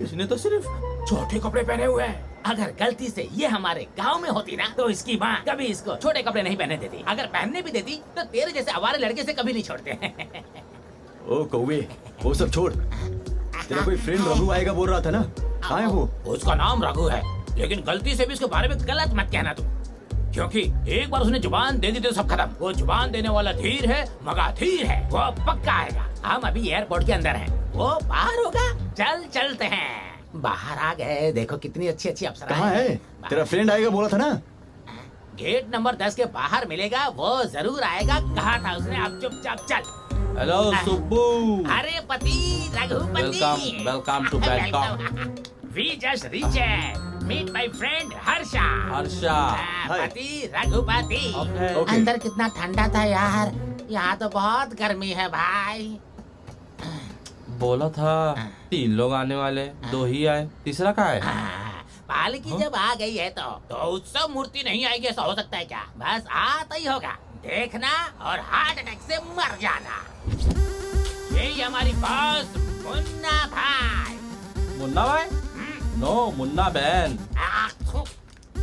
इसने तो सिर्फ छोटे कपड़े पहने हुए हैं। अगर गलती से ये हमारे गांव में होती ना तो इसकी माँ कभी इसको छोटे कपड़े नहीं पहने देती। अगर पहनने भी देती तो तेरे जैसे आवारे लड़के से कभी नहीं छोड़ते। ओ कौवे, वो सब छोड़। तेरा कोई फ्रेंड रघु आएगा बोल रहा था ना? कहाँ है वो? उसका नाम रघु है, लेकिन गलती से भी उसके बारे में गलत मत कहना तुम, क्योंकि एक बार उसने जुबान दे दी तो सब खत्म। वो जुबान देने वाला धीर है, मगाधीर है, वो पक्का आएगा। हम अभी एयरपोर्ट के अंदर हैं, वो बाहर होगा। चल चलते हैं। बाहर आ गए, देखो कितनी अच्छी अच्छी अप्सरा कहाँ है? तेरा फ्रेंड आएगा बोला था ना। गेट नंबर 10 के बाहर मिलेगा, वो जरूर आएगा। कहा था उसने, अब चुपचाप चल। हेलो सुब्बू, अरे Pathi, Raghupathi, welcome to Bangkok. We just reached. Meet my friend Harsha. Harsha, Pathi Raghupathi. Okay. अंदर कितना ठंडा था यार, यहाँ तो बहुत गर्मी है भाई। बोला था 3 लोग आने वाले, 2 ही आए, तीसरा कहाँ है? पालकी जब आ गई है तो उत्सव मूर्ति नहीं आएगी, ऐसा हो सकता है क्या? बस आता ही होगा, देखना और हार्ट अटैक से मर जाना। यही हमारी बॉस मुन्ना भाई। मुन्ना भाई? नो, मुन्ना बहन।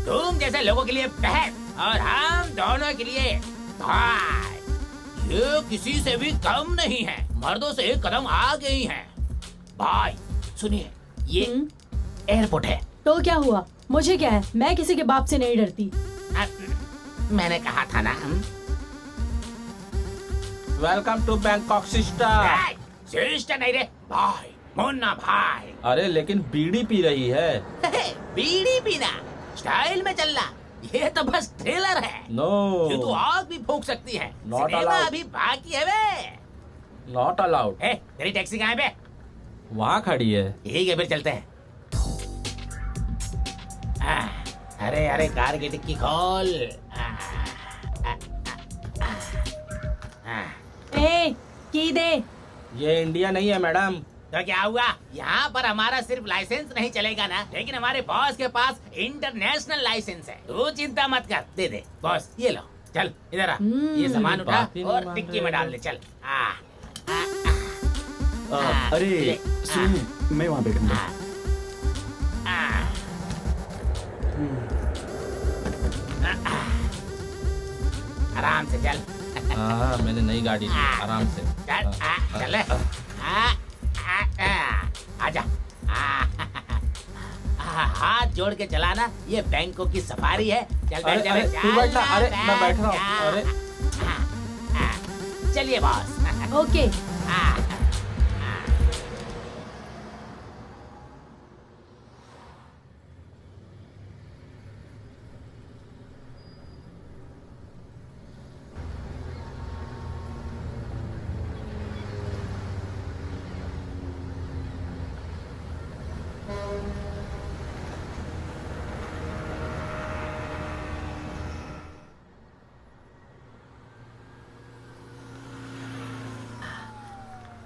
तुम जैसे लोगों के लिए बहन और हम दोनों के लिए भाई। ये किसी से भी कम नहीं है, मर्दों से एक कदम आगे ही है। भाई सुनिए, ये एयरपोर्ट है। तो क्या हुआ, मुझे क्या है, मैं किसी के बाप से नहीं डरती। मैंने कहा था ना। Welcome to Bangkok sister. Sister नहीं रे भाई, मुन्ना भाई। अरे लेकिन बीड़ी पी रही है। बीड़ी पीना स्टाइल में चलना, ये तो बस ट्रेलर है। नो, ये तो आग भी फूंक सकती है। Not cinema allowed. अभी बाकी है बे। Not allowed. तेरी टैक्सी कहाँ है बे? वहाँ खड़ी है। ठीक है, फिर चलते हैं। अरे अरे, कार की डिक्की खोल। ए, की दे। ये इंडिया नहीं है मैडम। तो क्या हुआ, यहाँ पर हमारा सिर्फ लाइसेंस नहीं चलेगा ना, लेकिन हमारे बॉस के पास इंटरनेशनल लाइसेंस है। तू चिंता मत कर, दे दे बॉस, ये लो। चल इधर आ, ये सामान उठा बात ही नहीं और मान डिक्की रहे में डाल हो। दे। चल अरे सुनिए, मैं वहाँ पे करना। आराम से चल। हाँ, मैंने नई गाड़ी ली, आराम से। चल चल, आजा। हाथ जोड़ के चलाना, ये बैंकों की सफारी है। चल अरे, चल अरे, तू बैठ ना। अरे, मैं बैठ रहा हूँ। अरे। चलिए बॉस। ओके।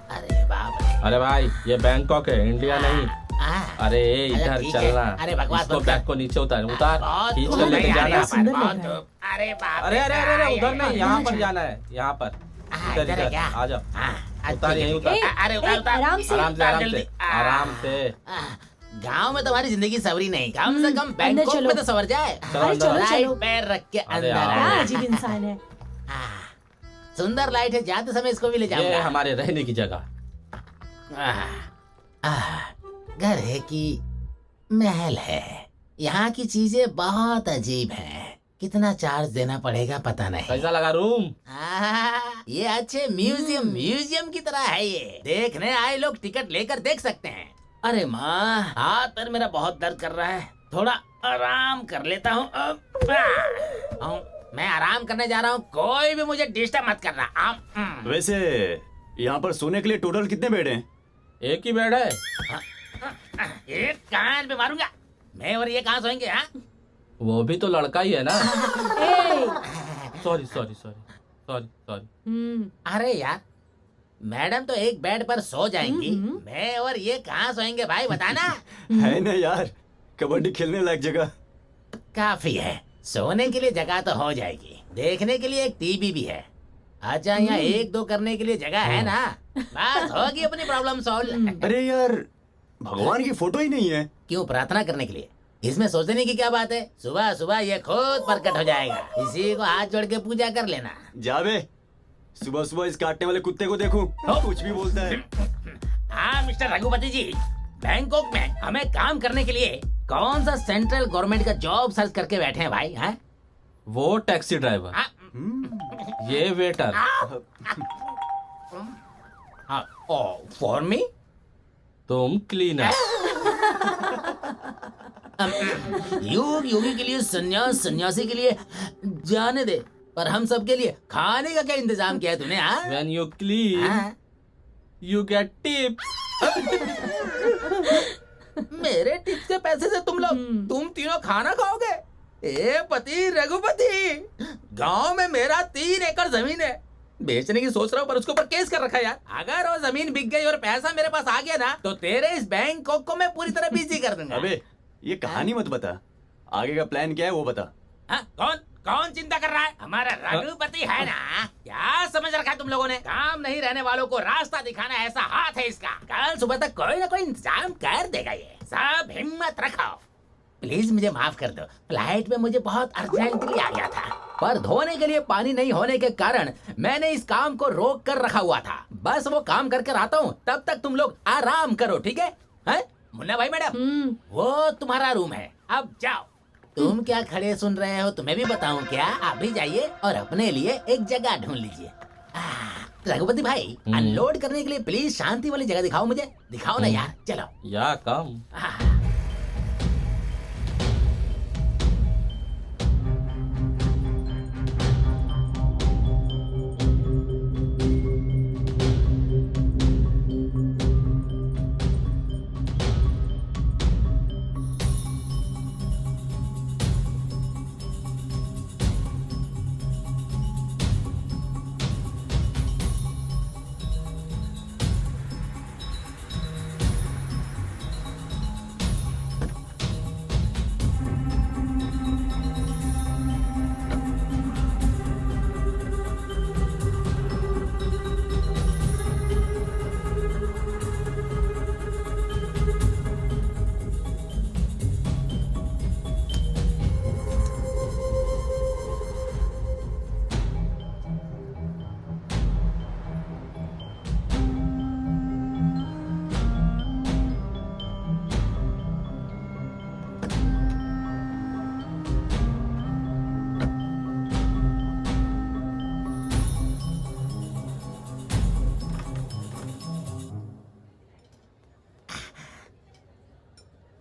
अरे बाप रे। अरे भाई, ये बैंकॉक है, इंडिया नहीं। अरे इधर ठीक है। चलना। अरे बकवास इसको मत कर। बैग को नीचे उतार, उतार, बहुत खींच धूप कर है लेके यार जाना। यहाँ पर, सुंदर लग बहुत रहा है। धूप। अरे बाप अरे रे, अरे अरे अरे, उधर नहीं, यहाँ पर जा। जाना है, यहाँ पर। इधर इधर है इधर, क्या? आ जाओ। हाँ, उतार, यहीं उतार। ए, अरे उतार ए, उतार। आराम से। आराम से, आराम जल्दी। से, आराम से। गांव में तुम्हारी जिंदगी सवरी नहीं, कम से कम बैंकॉक चलो। में तो सवर जाए। चलो अरे अंदर। चलो राइट चलो। पैर रख के अरे अंदर आओ। क्या आ। अजीब इंसान है। सुंदर लाइट है, जाते समय इसको भी ले ये जाऊंगा। हमारे रहने की जगह। घर है कि महल है, यहाँ की चीजें बहुत अजीब हैं। कितना चार्ज देना पड़ेगा पता नहीं। कैसा लगा रूम? ये अच्छे म्यूजियम की तरह है। ये देखने आए लोग टिकट लेकर देख सकते हैं। अरे माँ, हाथ पैर मेरा बहुत दर्द कर रहा है, थोड़ा आराम कर लेता हूँ। मैं आराम करने जा रहा हूँ, कोई भी मुझे डिस्टर्ब मत करना। वैसे यहाँ पर सोने के लिए टोटल कितने बेड हैं? एक ही बेड है। एक कान पे मारूंगा मैं, और ये कहाँ सोएंगे? हाँ, वो भी तो लड़का ही है ना। ए, sorry sorry sorry sorry sorry. अरे यार, मैडम तो एक बेड पर सो जाएंगी, मैं और ये कहाँ सोएंगे भाई, बताना। है ना यार, कबड्डी खेलने लायक जगह। काफी है, सोने के लिए जगह तो हो जाएगी, देखने के लिए एक टीवी भी है। अच्छा, यहाँ 1-2 करने के लिए जगह है ना, बस होगी अपनी प्रॉब्लम सॉल्व। अरे यार, भगवान की फोटो ही नहीं है। क्यों, प्रार्थना करने के लिए? इसमें सोचने की क्या बात है, सुबह सुबह ये खुद प्रकट हो जाएगा। इसी को हाथ जोड़ के पूजा कर लेना। जावे, सुबह सुबह इस काटने वाले कुत्ते को देखूं, कुछ भी बोलता है। हाँ मिस्टर रघुपति जी, बैंकॉक में हमें काम करने के लिए कौन सा सेंट्रल गवर्नमेंट का जॉब सर्च करके बैठे हैं भाई? हैं? वो टैक्सी ड्राइवर, ये वेटर। For me? तुम क्लीनर। योग योगी के लिए सन्यास, सन्यासी के लिए जाने दे, पर हम सब के लिए खाने का क्या इंतजाम किया है तूने? When you clean, you get tips. मेरे टिप्स के पैसे से तुम तीनों खाना खाओगे? ए पति रघुपति, गांव में मेरा 3 एकड़ जमीन है, बेचने की सोच रहा हूँ, पर उसके ऊपर केस कर रखा है यार। अगर वो जमीन बिक गई और पैसा मेरे पास आ गया ना, तो तेरे इस बैंक को मैं पूरी तरह बिजी कर दूंगा। अबे ये कहानी मत बता, आगे का प्लान क्या है वो बता। कौन चिंता कर रहा है? हमारा रघुपति है ना। क्या समझ रखा है तुम लोगों ने? काम नहीं रहने वालों को रास्ता दिखाना ऐसा हाथ है इसका। कल सुबह तक कोई ना कोई इंतजाम कर देगा ये। सब हिम्मत रखो। प्लीज मुझे माफ कर दो, फ्लाइट में मुझे बहुत अर्जेंटली आ गया था, पर धोने के लिए पानी नहीं होने के कारण मैंने इस काम को रोक कर रखा हुआ था। बस वो काम करके आता हूँ, तब तक तुम लोग आराम करो, ठीक है? मुन्ना भाई मैडम, वो तुम्हारा रूम है, अब जाओ। तुम क्या खड़े सुन रहे हो? तुम्हें भी बताऊं क्या? आप भी जाइए और अपने लिए एक जगह ढूंढ लीजिए। रघुपति भाई, अनलोड करने के लिए प्लीज शांति वाली जगह दिखाओ मुझे। दिखाओ ना यार, चलो। या काम।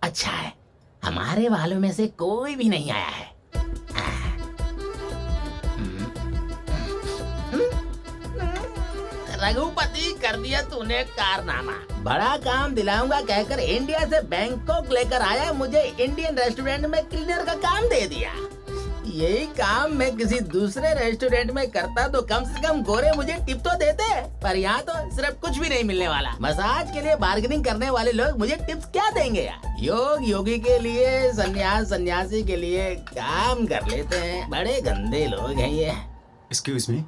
अच्छा है, हमारे वालों में से कोई भी नहीं आया है। रघुपति, कर दिया तूने कारनामा। बड़ा काम दिलाऊंगा कहकर इंडिया से बैंकॉक लेकर आया, मुझे इंडियन रेस्टोरेंट में क्लीनर का काम दे दिया। यही काम मैं किसी दूसरे रेस्टोरेंट में करता तो कम से कम गोरे मुझे टिप तो देते, पर यहाँ तो सिर्फ कुछ भी नहीं मिलने वाला। मसाज के लिए बार्गेनिंग करने वाले लोग मुझे टिप्स क्या देंगे यार? योग योगी के लिए, सन्यास सन्यासी के लिए काम कर लेते हैं। बड़े गंदे लोग हैं ये। Excuse me,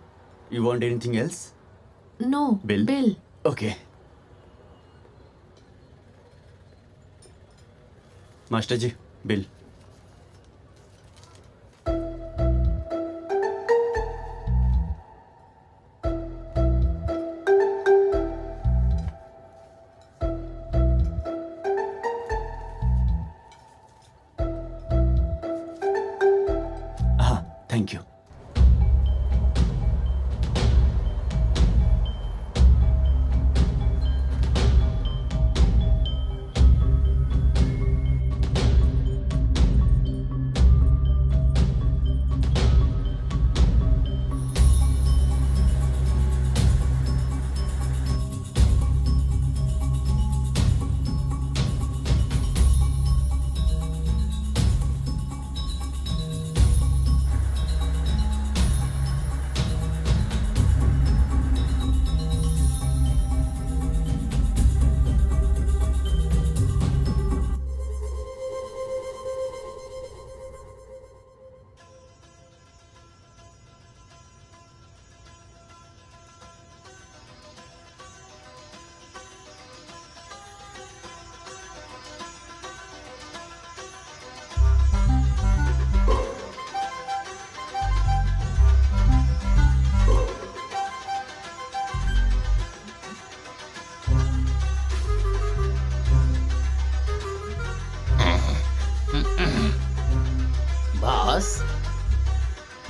you want anything else? No bill. Okay master ji, bill. हाँ, थैंक यू।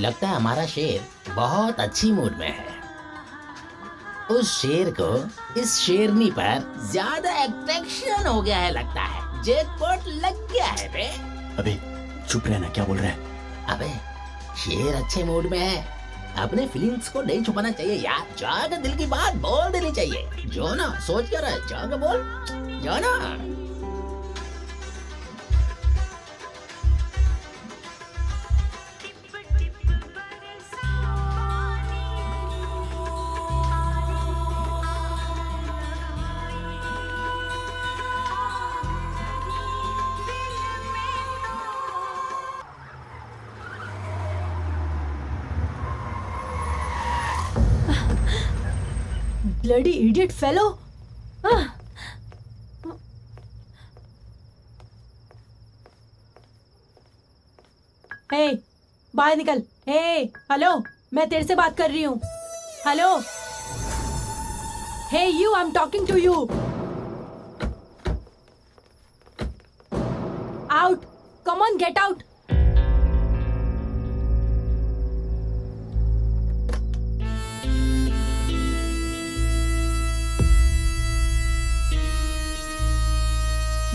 लगता है हमारा शेर बहुत अच्छी मूड में है। उस शेर को इस शेरनी पर ज्यादा अट्रैक्शन हो गया है लगता है। जैकपॉट लग गया है बे। अबे चुप रहना, क्या बोल रहा है? अबे शेर अच्छे मूड में है। अपने फीलिंग्स को नहीं छुपाना चाहिए यार। जाके दिल की बात बोल देनी चाहिए। जो ना सोच कर रहा है जाके बोल, जो ना। Bloody idiot fellow. हे बाहर निकल। हे हेलो, मैं तेरे से बात कर रही हूँ। Hello hey you, I am talking to you. Out, come on get out.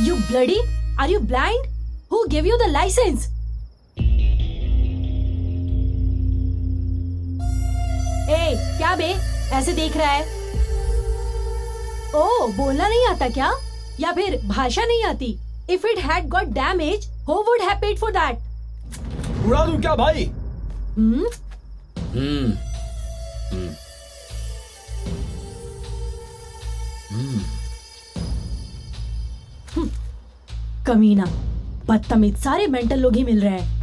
You bloody? Are you blind? Who gave you the license? ए, क्या बे? ऐसे देख रहा है? ओ, बोलना नहीं आता क्या? या फिर भाषा नहीं आती? If it had got damage, who would have paid for that? उड़ा दूं क्या भाई? कमीना, बदतमीज, सारे मेंटल लोग ही मिल रहे हैं।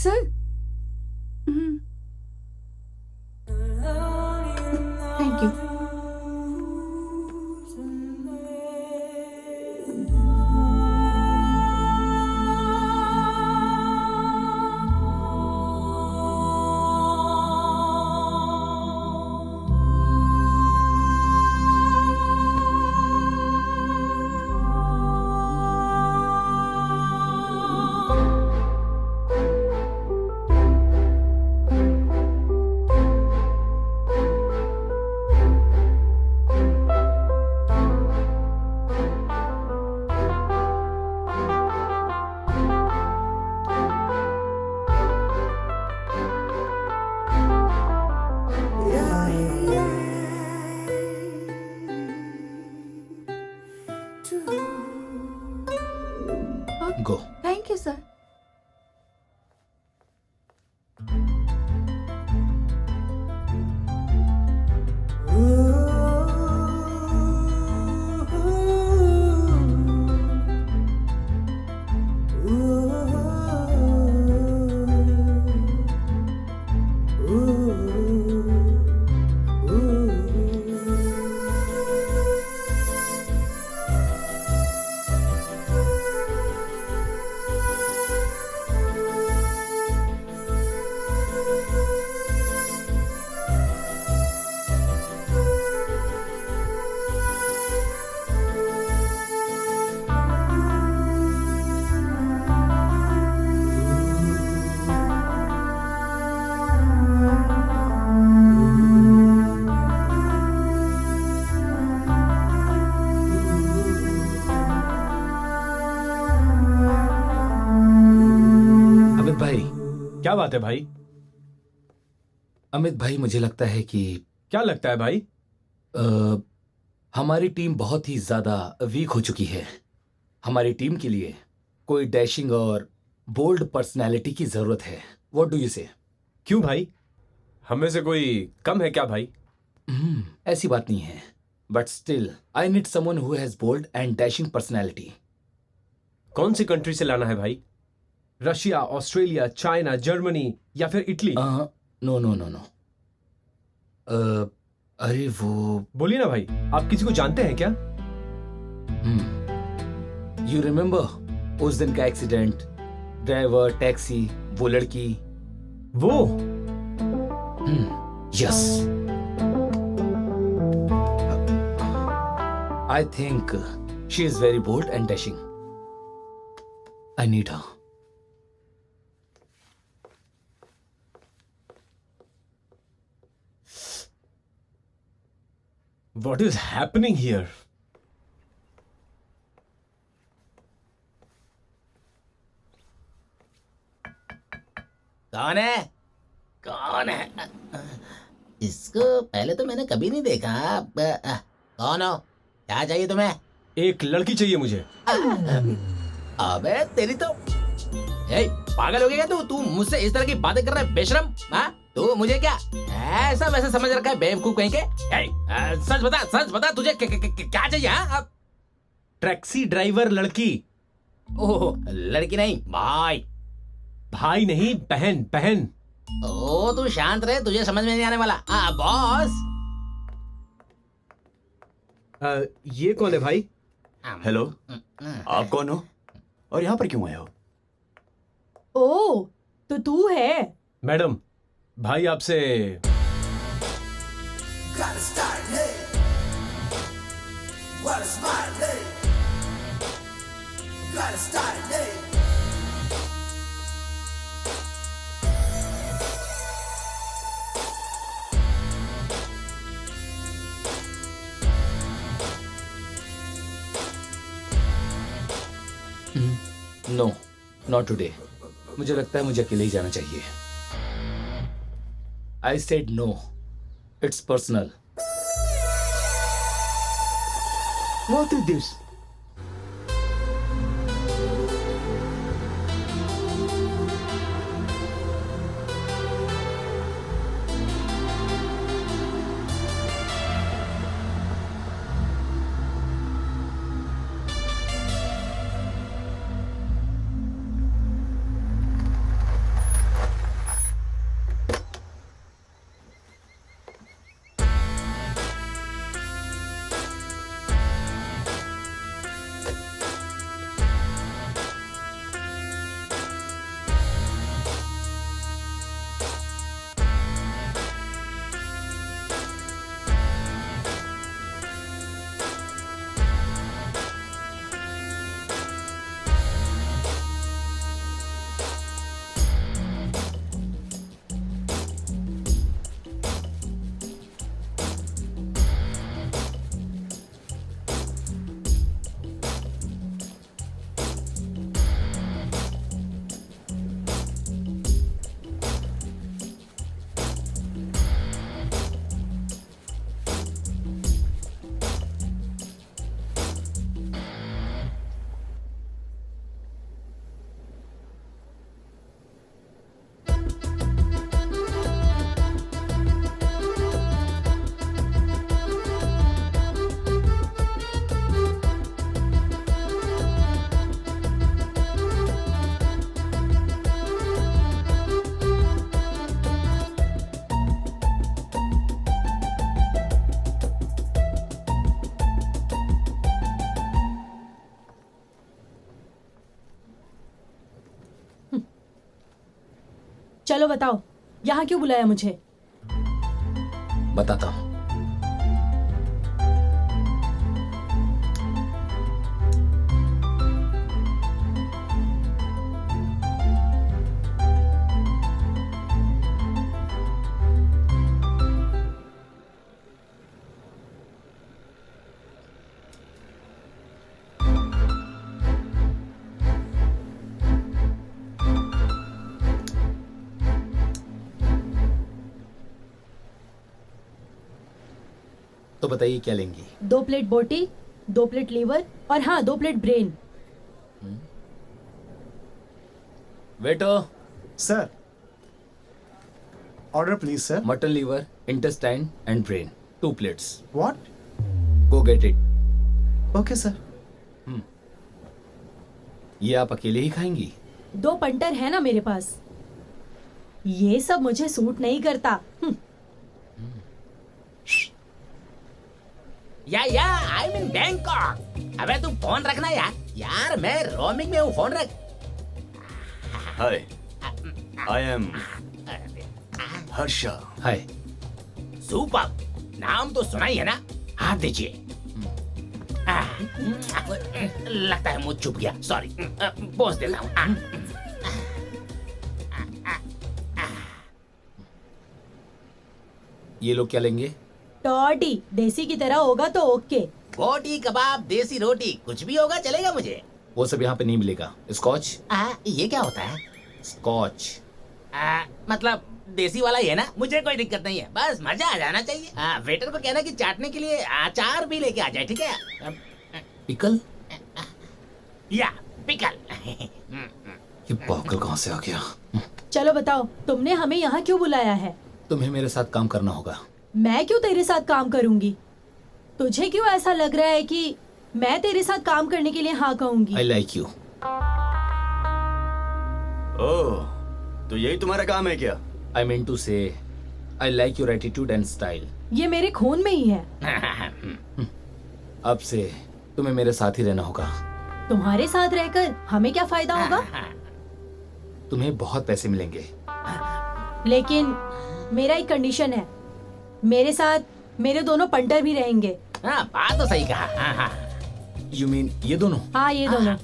Sir, thank you. Go. Thank you sir. क्या बात है भाई? अमित भाई, मुझे लगता है कि क्या लगता है भाई? हमारी टीम बहुत ही ज्यादा वीक हो चुकी है। हमारी टीम के लिए कोई डैशिंग और बोल्ड पर्सनैलिटी की जरूरत है। व्हाट डू यू से? क्यों भाई, हम में से कोई कम है क्या भाई? ऐसी बात नहीं है, but still I need someone who has bold and dashing personality. कौन सी कंट्री से लाना है भाई? रशिया, ऑस्ट्रेलिया, चाइना, जर्मनी या फिर Italy? No no no no. अरे वो, बोलिए ना भाई, आप किसी को जानते हैं क्या? यू रिमेम्बर उस दिन का एक्सीडेंट, ड्राइवर, टैक्सी, वो लड़की? वो yes, I think she is very bold and dashing. I need her. What is happening here? कौन है? कौन है? इसको पहले तो मैंने कभी नहीं देखा। कौन हो? क्या चाहिए तुम्हें? एक लड़की चाहिए मुझे। अबे तेरी तो पागल हो गया क्या तू मुझसे इस तरह की बातें कर रहा है बेशरम? तू मुझे क्या ऐसा वैसे समझ रखा है बेवकूफ कहीं के? सच बता तुझे क्या चाहिए? टैक्सी ड्राइवर लड़की। ओह, लड़की नहीं भाई। भाई नहीं, बहन बहन। ओ तू शांत रहे, तुझे समझ में नहीं आने वाला। बॉस। ये कौन है भाई? हेलो, आप कौन हो और यहाँ पर क्यों आए हो? ओ, तो तू है? मैडम, भाई आपसे नो, नॉट टुडे। मुझे लगता है मुझे अकेले ही जाना चाहिए। I said no, it's personal. What is this? चलो बताओ, यहाँ क्यों बुलाया मुझे? बताता हूँ। तो बताइए क्या लेंगी? 2 प्लेट बोटी, 2 प्लेट लीवर और हाँ 2 plate brain. Waiter, sir, order please sir. Mutton liver, intestine and brain, 2 plates. What? Go get it. Okay sir. ये आप अकेले ही खाएंगी? 2 पंटर है ना मेरे पास। ये सब मुझे सूट नहीं करता। या आई मीन बैंकॉक। अबे तू फोन रखना यार। यार मैं रोमिंग में हूँ, फोन रख। Hi, I am Harsha. Hi. Super, नाम तो सुना ही है ना। हाथ दीजिए। लगता है मुझ चुप गया, सॉरी। पोस्ट देता हूँ। ये लोग क्या लेंगे? टॉडी, देसी की तरह होगा तो ओके। बोटी कबाब, देसी रोटी, कुछ भी होगा चलेगा मुझे। वो सब यहाँ पे नहीं मिलेगा. स्कॉच? ये क्या होता है? स्कॉच. मतलब देसी वाला ही है ना? मुझे कोई दिक्कत नहीं है, बस मजा आ जाना चाहिए। वेटर को कहना कि चाटने के लिए अचार भी लेके आ जाए, ठीक है? पिकल? या पिकल। ये पागल कहाँ से आ गया? चलो बताओ, तुमने हमें यहाँ क्यों बुलाया है? तुम्हें मेरे साथ काम करना होगा. मैं क्यों तेरे साथ काम करूंगी? तुझे क्यों ऐसा लग रहा है कि मैं तेरे साथ काम करने के लिए हाँ कहूंगी? आई लाइक यू. ओह, तो यही तुम्हारा काम है क्या? आई मीन टू से I like your attitude and style. ये मेरे खून में ही है। अब से तुम्हें मेरे साथ ही रहना होगा. तुम्हारे साथ रहकर हमें क्या फायदा होगा? तुम्हें बहुत पैसे मिलेंगे. लेकिन मेरा एक कंडीशन है, मेरे साथ मेरे दोनों पंटर भी रहेंगे। बात तो सही कहा। यू मीन ये दोनों? हाँ, ये दोनों।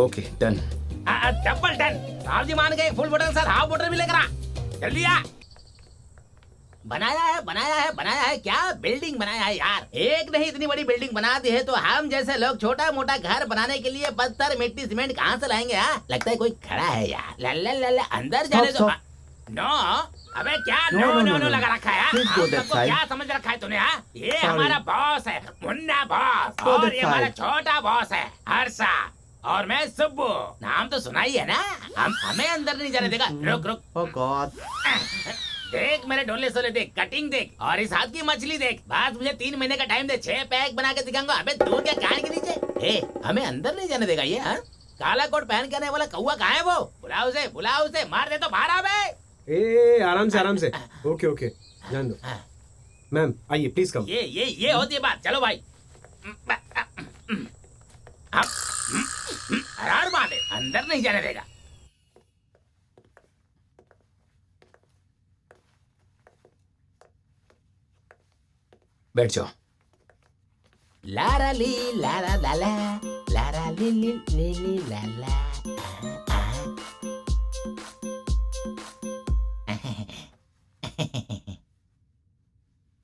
Okay, done. Double done. साहब जी मान गए। फुल बोतल सर, हाफ बोतल भी लेकर आ। जल्दी आ। बनाया है क्या बिल्डिंग बनाया है यार। एक नहीं इतनी बड़ी बिल्डिंग बना दी है तो हम जैसे लोग छोटा मोटा घर बनाने के लिए पत्थर मिट्टी सीमेंट कहाँ से लाएंगे? लगता है कोई खड़ा है यार। ला अंदर जाने दो। नो, अबे क्या नो लगा रखा है? सबको क्या समझ रखा है तूने? ये हमारा बॉस है, मुन्ना बॉस, और ये हमारा छोटा बॉस है हर्षा, और मैं सुब्बू। नाम तो सुना ही है ना। हमें अंदर नहीं जाने देगा। रुक। ओह गॉड, देख मेरे ढोले सोले देख, कटिंग देख, और इस हाथ की मछली देख। बस मुझे 3 महीने का टाइम दे, 6 पैक बना के दिखाऊंगा। अबे दूर क्या कान के नीचे? हमें अंदर नहीं जाने देगा ये। काला कोट पहन के आने वाला कौवा कहाँ है वो? बुलाओ उसे, मार दे तो बाहर आ बे। आराम से। ओके, जान दो। मैम आइए प्लीज कम। ये होती है बात। चलो भाई। हरार मारे, अंदर नहीं जाने देगा। बैठ जाओ. लारा ली लारा लाला, लारा ली लाला।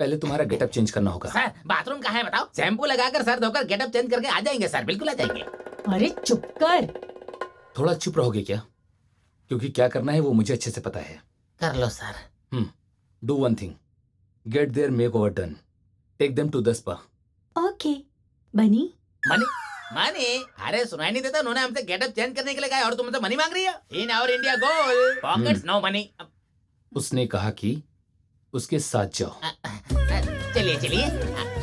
पहले तुम्हारा गेटअप चेंज करना होगा. सर बाथरूम कहाँ है बताओ? शैम्पू लगाकर सर धोकर गेटअप चेंज करके आ जाएंगे सर, बिल्कुल आ जाएंगे। अरे चुप कर। थोड़ा चुप रहोगे क्या? क्योंकि क्या करना है वो मुझे अच्छे से पता है. कर लो sir. Do one thing, get their makeover done, take them to the spa. Okay, Bunny. Money? अरे सुनाई नहीं देता? उन्होंने हमसे गेटअप चेंज करने के लिए कहा और तुम हमसे मनी मांग रही हो? In our India goal pockets no money. उसने कहा कि उसके साथ जाओ. चलिए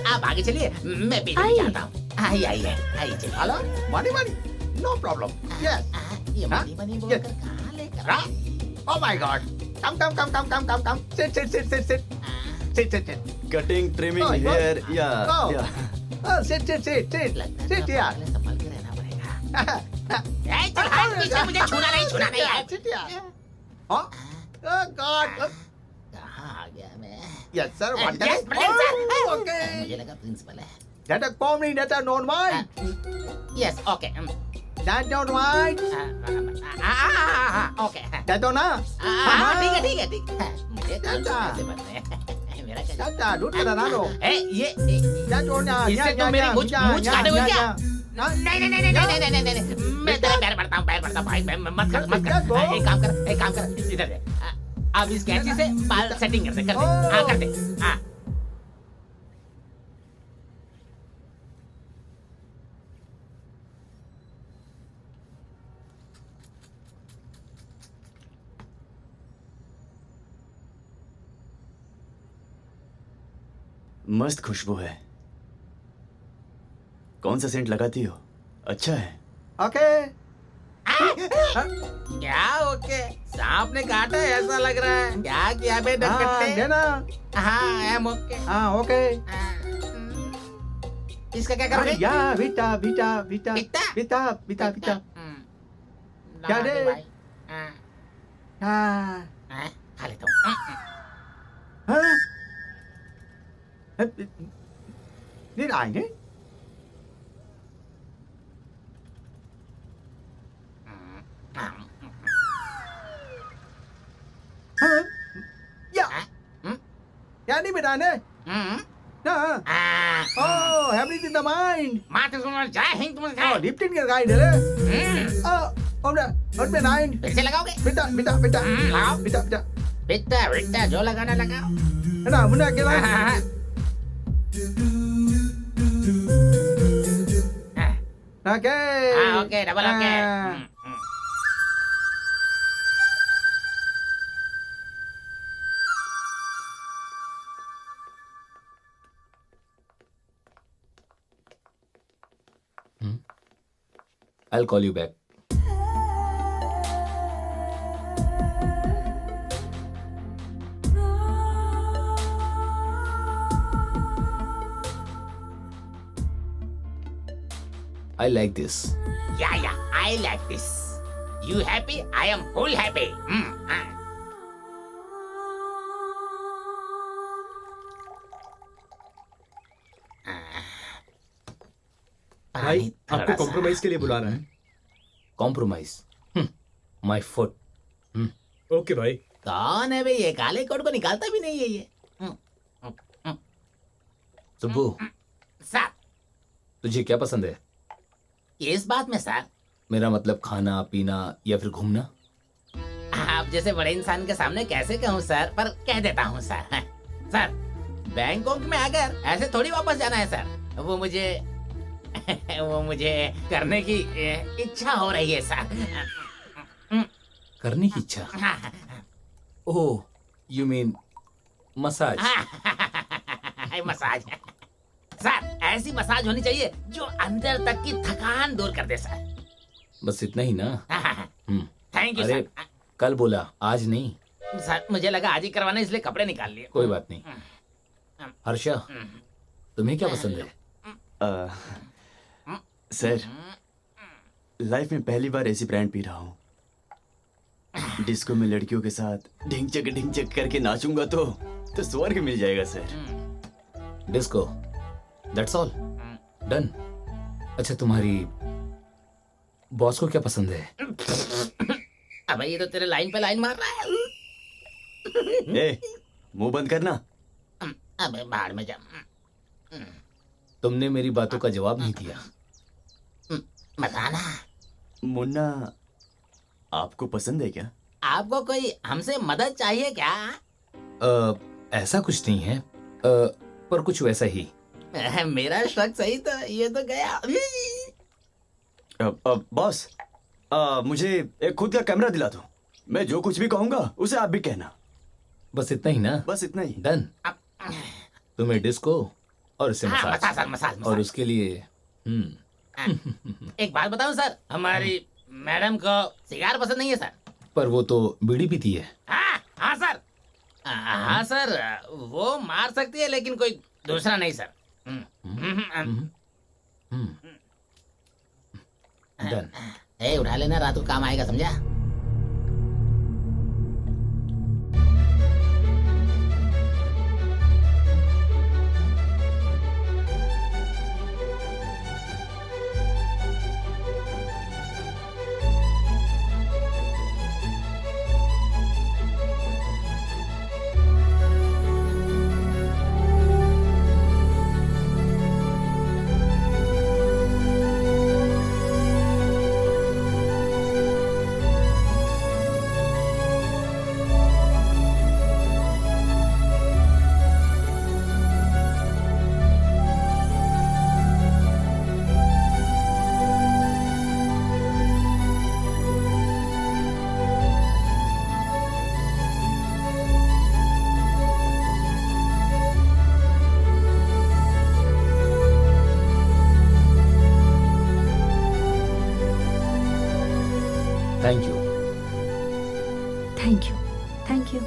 आप आगे चलिए, मैं पीछे जाता हूँ। आइए चलिए। Hello money no problem. Yes ये मनी बोलकर कहाँ लेकर आए? Oh my god, come sit cutting, trimming, hair, या सिट यार। संभाल के रहना पड़ेगा। चल हाथ पीछे, मुझे छूना नहीं है। सिट यार। ओह गॉड, कहाँ आ गया मैं? Yes sir, what Yes, brilliant, sir. Okay, मुझे लगा प्रिंसिपल है। दैट अ कॉमनी that a non mind, yes okay. That not mind, okay. That ना। ठीक है। मुझे कैसे बनने हैं? मेरा क्या? दादा दूध का ना लो। ये दैट ना। इससे तुम मेरी मूंछ काटोगे क्या? नहीं, मैं तेरे पैर पड़ता हूँ भाई। मत कर। एक काम कर इधर दे। अब इस कैंची से बाल सेटिंग कर दे हाँ कर दे हाँ मस्त खुशबू है। कौन सा सेंट लगाती हो? अच्छा है। ओके क्या ओके सांप ने काटा है ऐसा लग रहा है क्या किया बे हाँ डकट्टे देना हाँ आई एम ओके हाँ ओके इसका क्या करोगे या beta beta beta beta? Beta beta beta क्या दे? हाँ खा लेता हूँ हाँนี่ได้เนี่ย हाँ या या नहीं बेटा ने ना ओह हैप्पी इन द माइंड मात्र सुनो जय हिंद तुम ओह लिफ्टिंग के गाइड है ओह ओम और पे नाइन फिर से लगाओगे बेटा बेटा बेटा लगाओ बेटा बेटा बेटा बेटा जो लगाना लगाओ ना मुन्ना के ला okay okay double okay I'll call you back. I like this. Yeah, I like this. You happy? I am full happy. भाई आपको कॉम्प्रोमाइज के लिए बुला रहा है। Compromise. My foot. ओके भाई। कौन है भाई ये काले कोट को निकालता भी नहीं है ये सुब्बू, सर तुझे क्या पसंद है? इस बात में सर मेरा मतलब खाना पीना या फिर घूमना? आप जैसे बड़े इंसान के सामने कैसे कहूँ सर, पर कह देता हूँ सर। सर बैंकॉक में आकर ऐसे थोड़ी वापस जाना है सर, वो मुझे करने की इच्छा हो रही है सर। करने की इच्छा? Oh, you mean massage? Massage sir, ऐसी मसाज होनी चाहिए जो अंदर तक की थकान दूर कर दे सर। बस इतना ही ना? थैंक यू अरे सर। कल बोला, आज नहीं। सर मुझे लगा आज ही करवाना, इसलिए कपड़े निकाल लिए। कोई बात नहीं। हर्षा, तुम्हें क्या पसंद है? सर, लाइफ में पहली बार ऐसी ब्रांड पी रहा हूँ। डिस्को में लड़कियों के साथ ढिंग चक करके नाचूंगा तो स्वर्ग मिल जाएगा sir. Disco, that's all done. अच्छा, तुम्हारी बॉस को क्या पसंद है? अब ये तो तेरे लाइन पे लाइन मार रहा है। ए, मुंह बंद करना। अबे बाहर में जा। तुमने मेरी बातों का जवाब नहीं दिया। बताना। मुन्ना आपको पसंद है क्या? आपको कोई हमसे मदद चाहिए क्या? ऐसा कुछ नहीं है, पर कुछ वैसा ही। मेरा शक सही था, ये तो गया। बॉस, मुझे एक खुद का कैमरा दिला दो। मैं जो कुछ भी कहूंगा उसे आप भी कहना। बस इतना ही ना? बस इतना ही। डन। तुम्हें डिस्को और इसे मसाज। और उसके लिए एक बात बताऊं सर, हमारी मैडम को सिगार पसंद नहीं है सर। पर वो तो बीड़ी पीती है। हाँ सर, हाँ सर, वो मार सकती है लेकिन कोई दूसरा नहीं सर। डन। उठा लेना, रात को काम आएगा, समझा? Thank you. Thank you, thank you.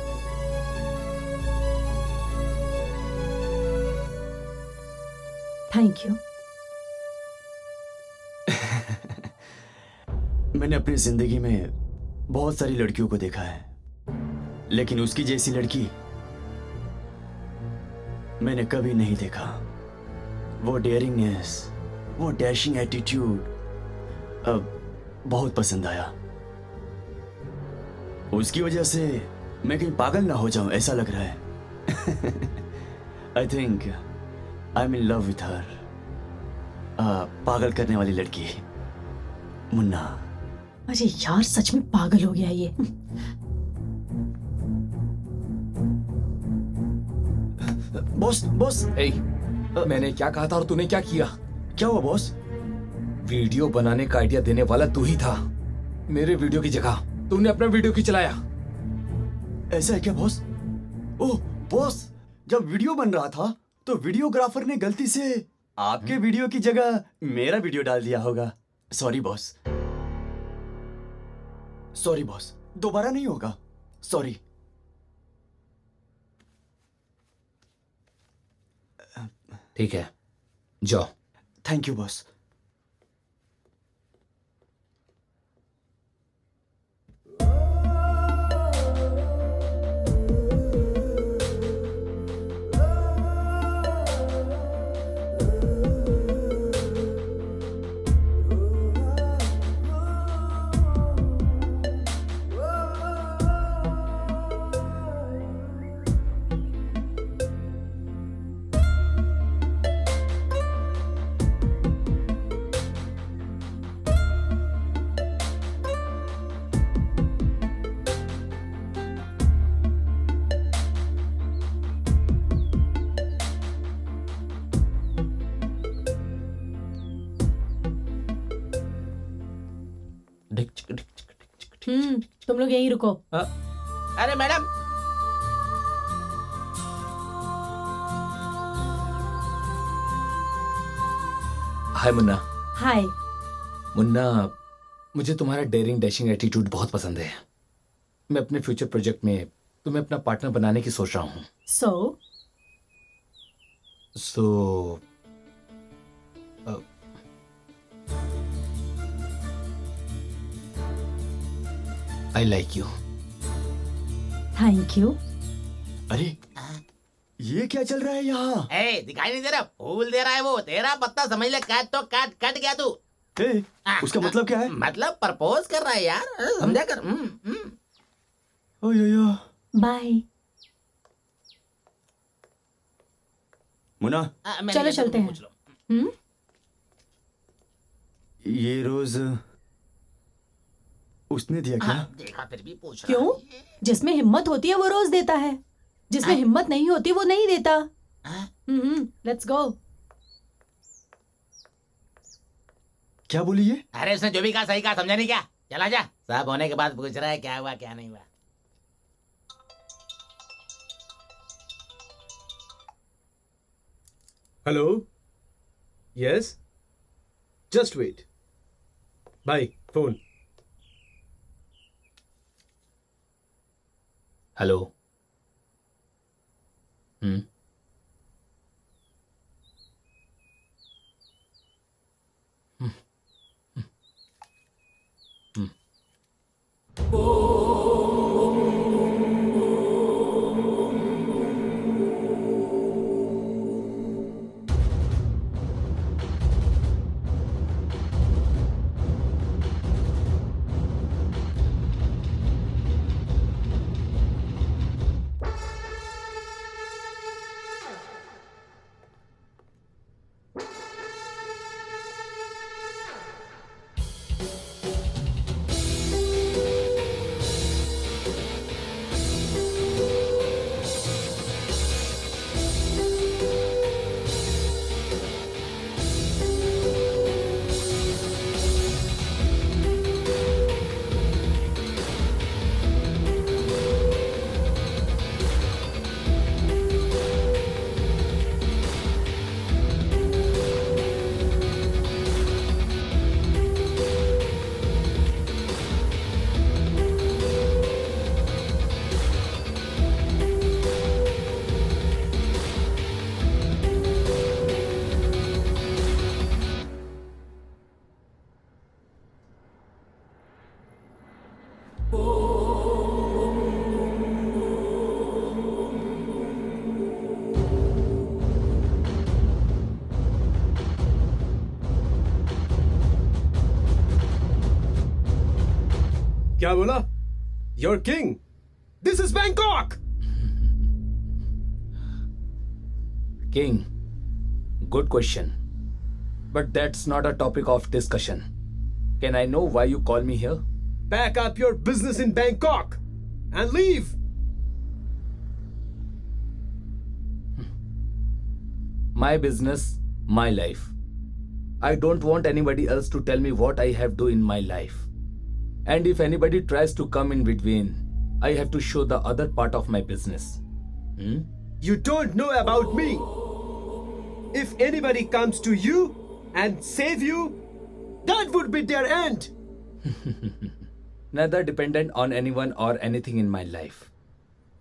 Thank you. मैंने अपनी जिंदगी में बहुत सारी लड़कियों को देखा है, लेकिन उसकी जैसी लड़की मैंने कभी नहीं देखा। वो डेयरिंगनेस, वो डैशिंग एटीट्यूड अब बहुत पसंद आया। उसकी वजह से मैं कहीं पागल ना हो जाऊं ऐसा लग रहा है। I think I am in love with her. पागल करने वाली लड़की मुन्ना। अरे यार, सच में पागल हो गया ये। बॉस बॉस, मैंने क्या कहा था और तूने क्या किया? क्या हुआ बॉस? वीडियो बनाने का आइडिया देने वाला तू ही था। मेरे वीडियो की जगह तूने अपना वीडियो क्यों चलाया? ऐसा है क्या बॉस? ओह बॉस, जब वीडियो बन रहा था तो वीडियोग्राफर ने गलती से आपके वीडियो की जगह मेरा वीडियो डाल दिया होगा। सॉरी बॉस, सॉरी बॉस, दोबारा नहीं होगा। सॉरी। ठीक है, जाओ। Thank you boss. तुम लोग यहीं रुको। अरे मैडम, हाय मुन्ना। हाय। मुन्ना, मुझे तुम्हारा डेयरिंग डैशिंग एटीट्यूड बहुत पसंद है। मैं अपने फ्यूचर प्रोजेक्ट में तुम्हें अपना पार्टनर बनाने की सोच रहा हूँ। So I like you. Thank you. अरे ये क्या चल रहा है यहाँ? दिखाई नहीं दे रहा? फूल दे रहा है वो। तेरा पत्ता समझ ले। काट तो काट, कट गया तू। उसका मतलब क्या है? मतलब प्रपोज कर रहा है यार, समझा कर। बाय। मुन्ना, चलो चलते हैं। ये रोज उसने दिया क्या? देखा, फिर भी पूछ रहा। क्यों? जिसमें हिम्मत होती है वो रोज देता है, जिसमें हिम्मत नहीं होती वो नहीं देता। Let's go. क्या बोली ये? अरे उसने जो भी कहा सही कहा, समझा नहीं क्या? चला जा। सब होने के बाद पूछ रहा है क्या हुआ क्या नहीं हुआ। Hello, yes, just wait. Bye, phone. Hello. क्या बोला? Your king, this is Bangkok. King, good question. But that's not a topic of discussion. Can I know why you call me here? Pack up your business in Bangkok and leave. My business, my life. I don't want anybody else to tell me what I have to do in my life. And if anybody tries to come in between, I have to show the other part of my business. You don't know about me. If anybody comes to you and save you, that would be their end. Neither dependent on anyone or anything in my life.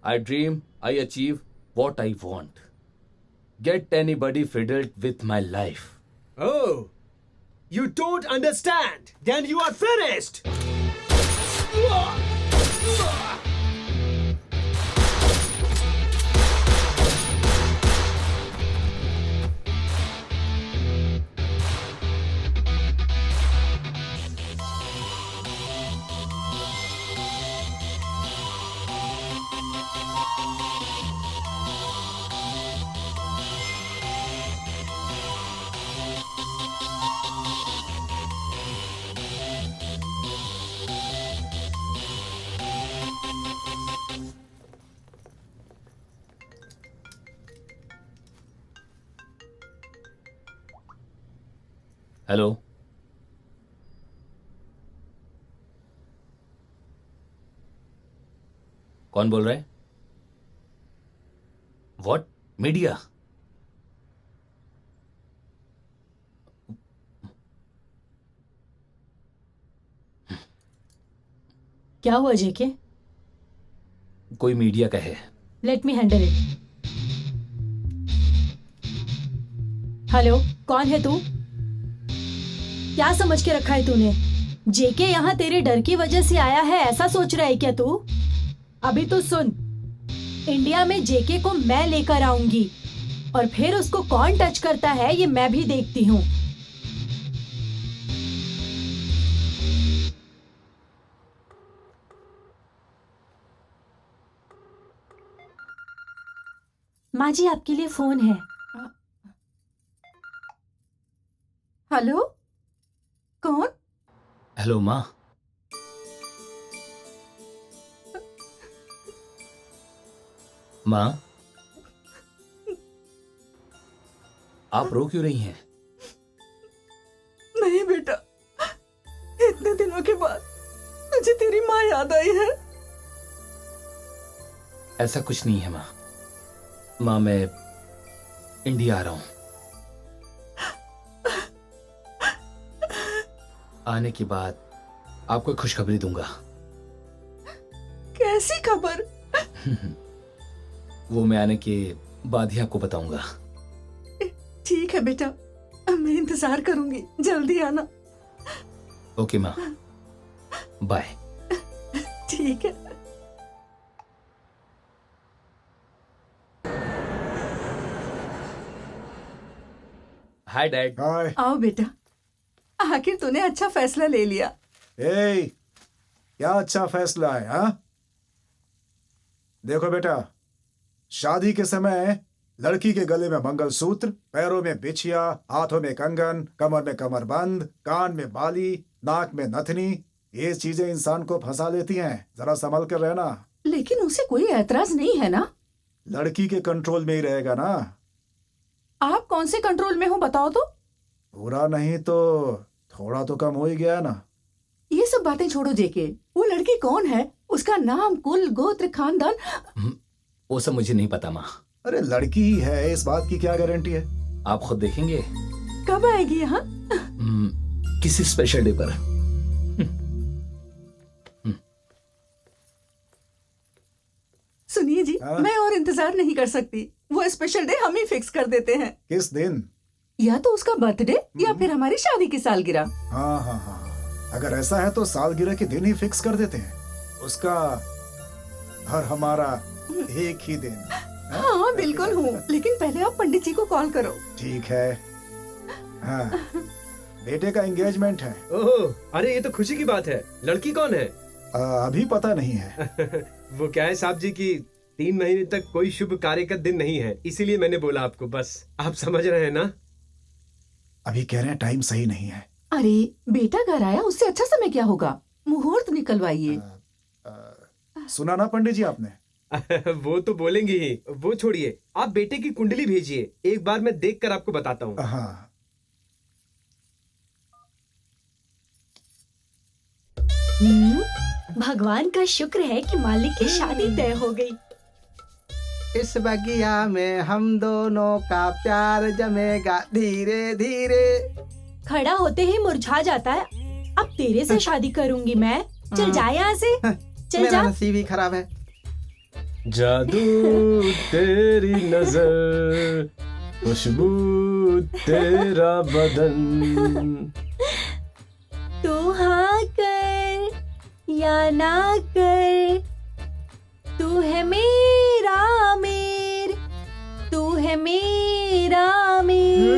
I dream, I achieve what I want. Get anybody fiddled with my life. Oh, you don't understand. Then you are finished. Hello, कौन बोल रहा है? व्हाट? मीडिया? क्या हुआ जेके? कोई मीडिया का है। Let me handle it. Hello, कौन है तू? क्या समझ के रखा है तूने? जेके यहाँ तेरे डर की वजह से आया है, ऐसा सोच रहा है क्या तू? अभी तो सुन, इंडिया में जेके को मैं लेकर आऊंगी और फिर उसको कौन टच करता है ये मैं भी देखती हूँ। माँ जी, आपके लिए फोन है। हेलो, कौन? हेलो माँ। माँ, आप रो क्यों रही हैं? नहीं बेटा, इतने दिनों के बाद मुझे तेरी माँ याद आई है। ऐसा कुछ नहीं है माँ। माँ, मैं इंडिया आ रहा हूँ। आने के बाद आपको खुशखबरी दूंगा। कैसी खबर? वो मैं आने के बाद ही आपको बताऊंगा। ठीक है बेटा, मैं इंतजार करूंगी, जल्दी आना। ओके माँ, बाय। ठीक है। Hi dad. हाय। आओ बेटा, आखिर तूने अच्छा फैसला ले लिया। क्या अच्छा फैसला है? हाँ, देखो बेटा, शादी के समय लड़की के गले में मंगलसूत्र, पैरों में बिछिया, हाथों में कंगन, कमर में कमरबंद, कान में बाली, नाक में नथनी, ये चीजें इंसान को फंसा लेती हैं। जरा संभल कर रहना। लेकिन उसे कोई ऐतराज नहीं है ना? लड़की के कंट्रोल में ही रहेगा ना। आप कौन से कंट्रोल में हो बताओ तो? पूरा नहीं तो थोड़ा तो कम हो ही गया ना। ये सब बातें छोड़ो जेके, वो लड़की कौन है? उसका नाम, कुल, गोत्र, खानदान? वो सब मुझे नहीं पता माँ। अरे लड़की ही है, इस बात की क्या गारंटी है? आप खुद देखेंगे। कब आएगी यहाँ? किसी स्पेशल डे पर। सुनिए जी, मैं और इंतजार नहीं कर सकती। वो स्पेशल डे हम ही फिक्स कर देते हैं। किस दिन? या तो उसका बर्थडे या फिर हमारी शादी की सालगिरह। हाँ हाँ हाँ, अगर ऐसा है तो सालगिरह के दिन ही फिक्स कर देते हैं। उसका और हमारा एक ही दिन। हाँ बिल्कुल हूँ, लेकिन पहले आप पंडित जी को कॉल करो। ठीक है। हाँ, बेटे का एंगेजमेंट है। ओह, अरे ये तो खुशी की बात है। लड़की कौन है? अभी पता नहीं है। वो क्या है साहब जी की 3 महीने तक कोई शुभ कार्य का दिन नहीं है, इसीलिए मैंने बोला आपको। बस आप समझ रहे हैं ना। अभी कह रहे हैं टाइम सही नहीं है। अरे बेटा घर आया, उससे अच्छा समय क्या होगा? मुहूर्त निकलवाइए। सुना ना पंडित जी आपने? वो तो बोलेंगे ही, वो छोड़िए। आप बेटे की कुंडली भेजिए, एक बार मैं देखकर आपको बताता हूँ। हाँ। भगवान का शुक्र है कि मालिक की शादी तय हो गई। इस बगिया में हम दोनों का प्यार जमेगा धीरे धीरे। खड़ा होते ही मुरझा जाता है। अब तेरे से शादी करूंगी मैं। चल जा यहाँ से, चल मेरा जा। नसीब ही खराब है। जादू तेरी नजर, खुशबू तेरा बदन। तू हाँ कर या ना कर, तू है मेरा मेर, तू है मेरा मेर।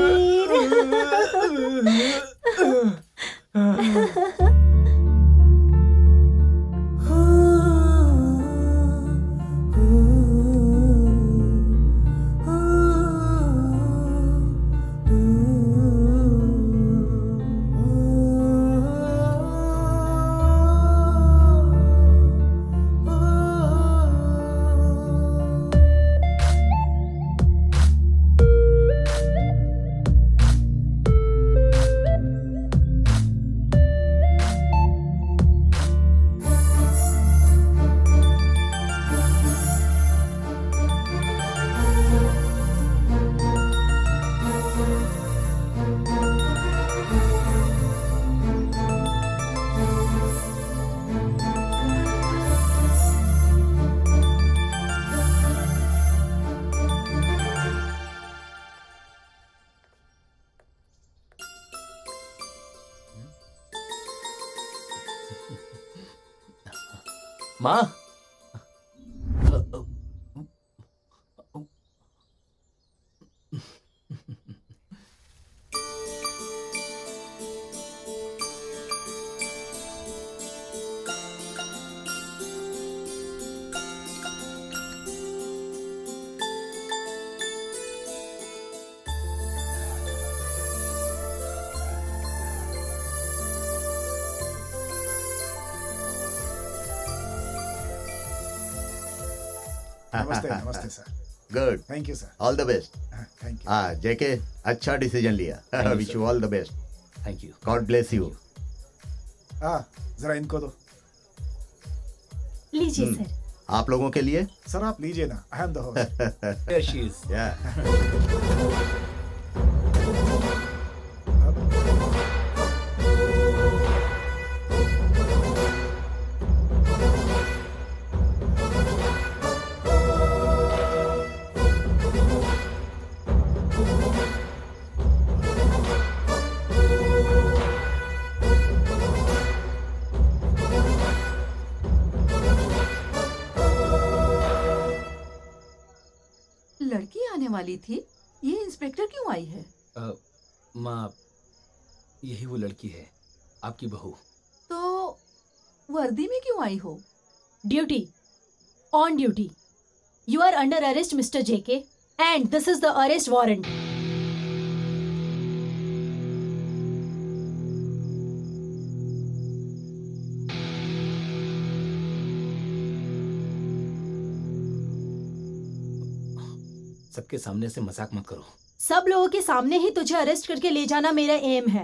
माँ, नमस्ते नमस्ते sir. Good, thank you sir. All the best. Thank you. हाँ जेके, अच्छा डिसीजन लिया। Wish you all the best. Thank you. God bless you. जरा इनको दो। लीजिए सर। आप लोगों के लिए। सर आप लीजिए ना, आई एम द होस्ट। लड़की आने वाली थी, ये इंस्पेक्टर क्यों आई है? माँ, यही वो लड़की है, आपकी बहू। तो वर्दी में क्यों आई हो? Duty, on duty. You are under arrest mister JK and this is the arrest warrant. सबके सामने से मजाक मत करो। सब लोगों के सामने ही तुझे अरेस्ट करके ले जाना मेरा एम है।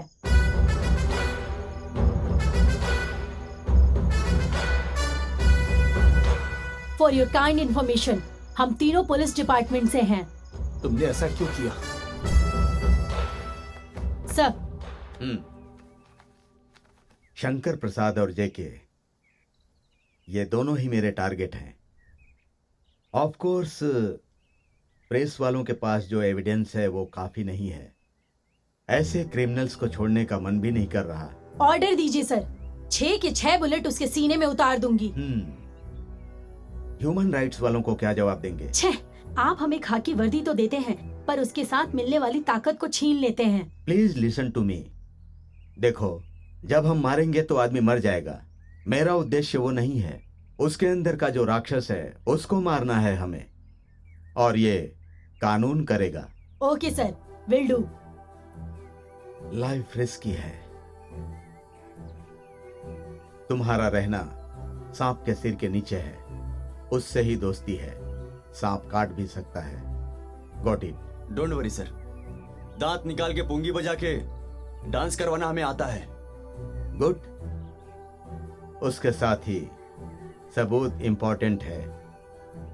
फॉर योर काइंड इन्फॉर्मेशन, हम तीनों पुलिस डिपार्टमेंट से हैं। तुमने ऐसा क्यों किया? सर, शंकर प्रसाद और जेके, ये दोनों ही मेरे टारगेट हैं। ऑफ कोर्स प्रेस वालों के पास जो एविडेंस है वो काफी नहीं है। ऐसे क्रिमिनल्स को छोड़ने का मन भी नहीं कर रहा। ऑर्डर दीजिए सर, 6 के 6 बुलेट उसके सीने में उतार दूंगी। ह्यूमन राइट्स वालों को क्या जवाब देंगे? छे, आप हमें खाकी वर्दी तो देते हैं, पर उसके साथ मिलने वाली ताकत को छीन लेते हैं। Please listen to me. देखो, जब हम मारेंगे तो आदमी मर जाएगा, मेरा उद्देश्य वो नहीं है। उसके अंदर का जो राक्षस है उसको मारना है हमें, और ये कानून करेगा। Okay sir, will do. Life risky है। तुम्हारा रहना सांप के सिर के नीचे है, उससे ही दोस्ती है। सांप काट भी सकता है। Got it? Don't worry sir, दांत निकाल के पुंगी बजा के डांस करवाना हमें आता है। गुड। उसके साथ ही सबूत इंपॉर्टेंट है।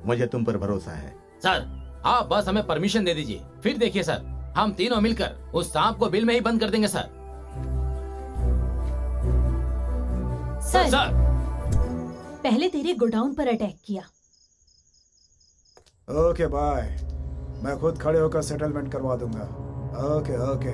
मुझे तुम पर भरोसा है। सर आप बस हमें परमिशन दे दीजिए, फिर देखिए सर, हम तीनों मिलकर उस सांप को बिल में ही बंद कर देंगे सर। सर, पहले तेरे गोडाउन पर अटैक किया। ओके बाय, मैं खुद खड़े होकर सेटलमेंट करवा दूंगा। Okay okay.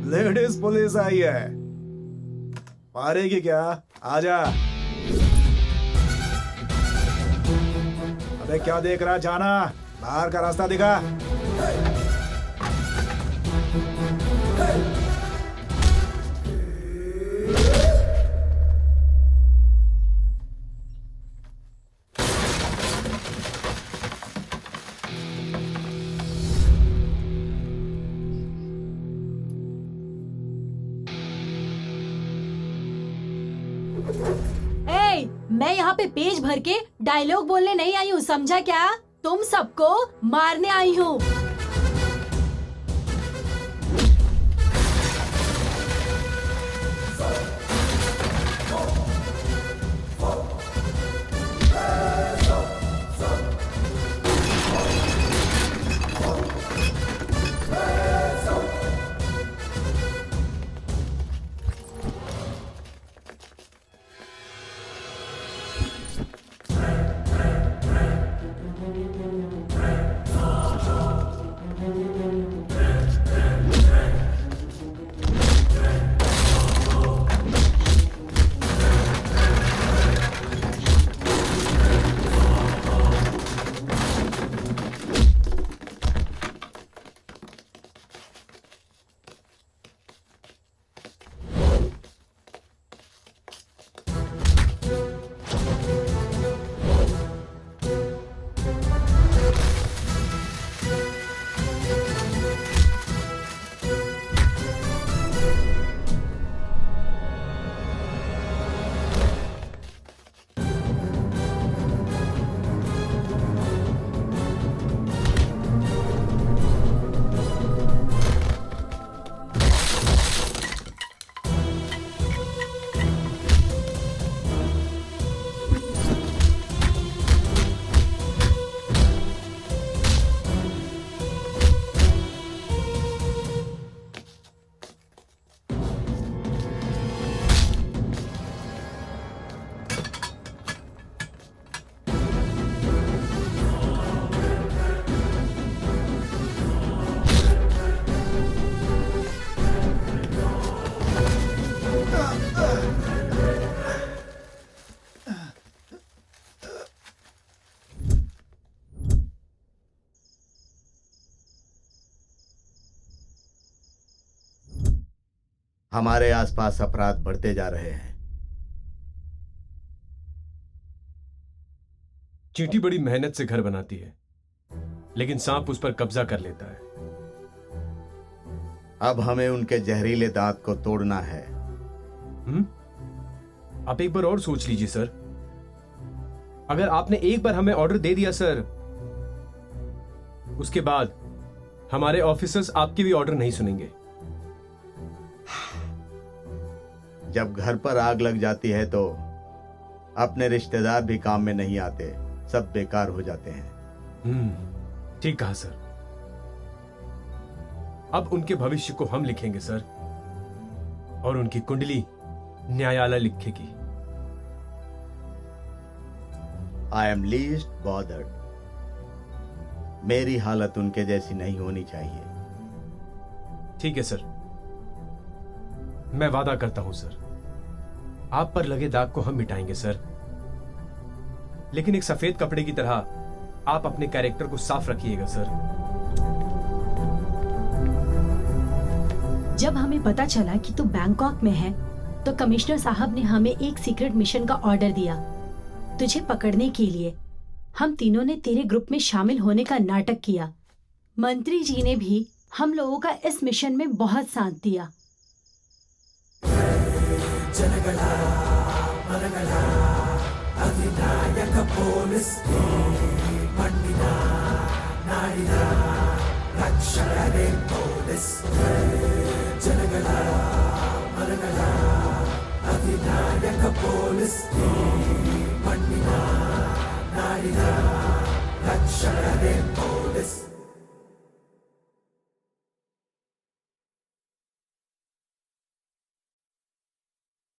लेडीज पुलिस आई है। मारेगी क्या? आजा। अबे क्या देख रहा, जाना, बाहर का रास्ता दिखा। मैं यहाँ पे पेज भर के डायलॉग बोलने नहीं आई हूँ, समझा क्या? तुम सबको मारने आई हूँ। हमारे आसपास अपराध बढ़ते जा रहे हैं। चींटी बड़ी मेहनत से घर बनाती है, लेकिन सांप उस पर कब्जा कर लेता है। अब हमें उनके जहरीले दांत को तोड़ना है। आप एक बार और सोच लीजिए सर। अगर आपने एक बार हमें ऑर्डर दे दिया सर, उसके बाद हमारे ऑफिसर्स आपके भी ऑर्डर नहीं सुनेंगे। जब घर पर आग लग जाती है तो अपने रिश्तेदार भी काम में नहीं आते, सब बेकार हो जाते हैं। ठीक कहा सर। अब उनके भविष्य को हम लिखेंगे सर, और उनकी कुंडली न्यायालय लिखेगी। I am least bothered. मेरी हालत उनके जैसी नहीं होनी चाहिए। ठीक है सर, मैं वादा करता हूं सर, आप पर लगे दाग को हम मिटाएंगे सर, लेकिन एक सफेद कपड़े की तरह आप अपने कैरेक्टर को साफ रखिएगा सर। जब हमें पता चला कि तू बैंकॉक में है, तो कमिश्नर साहब ने हमें एक सीक्रेट मिशन का ऑर्डर दिया तुझे पकड़ने के लिए। हम तीनों ने तेरे ग्रुप में शामिल होने का नाटक किया। मंत्री जी ने भी हम लोगों का इस मिशन में बहुत साथ दिया। Rక్షకరే పోలీస్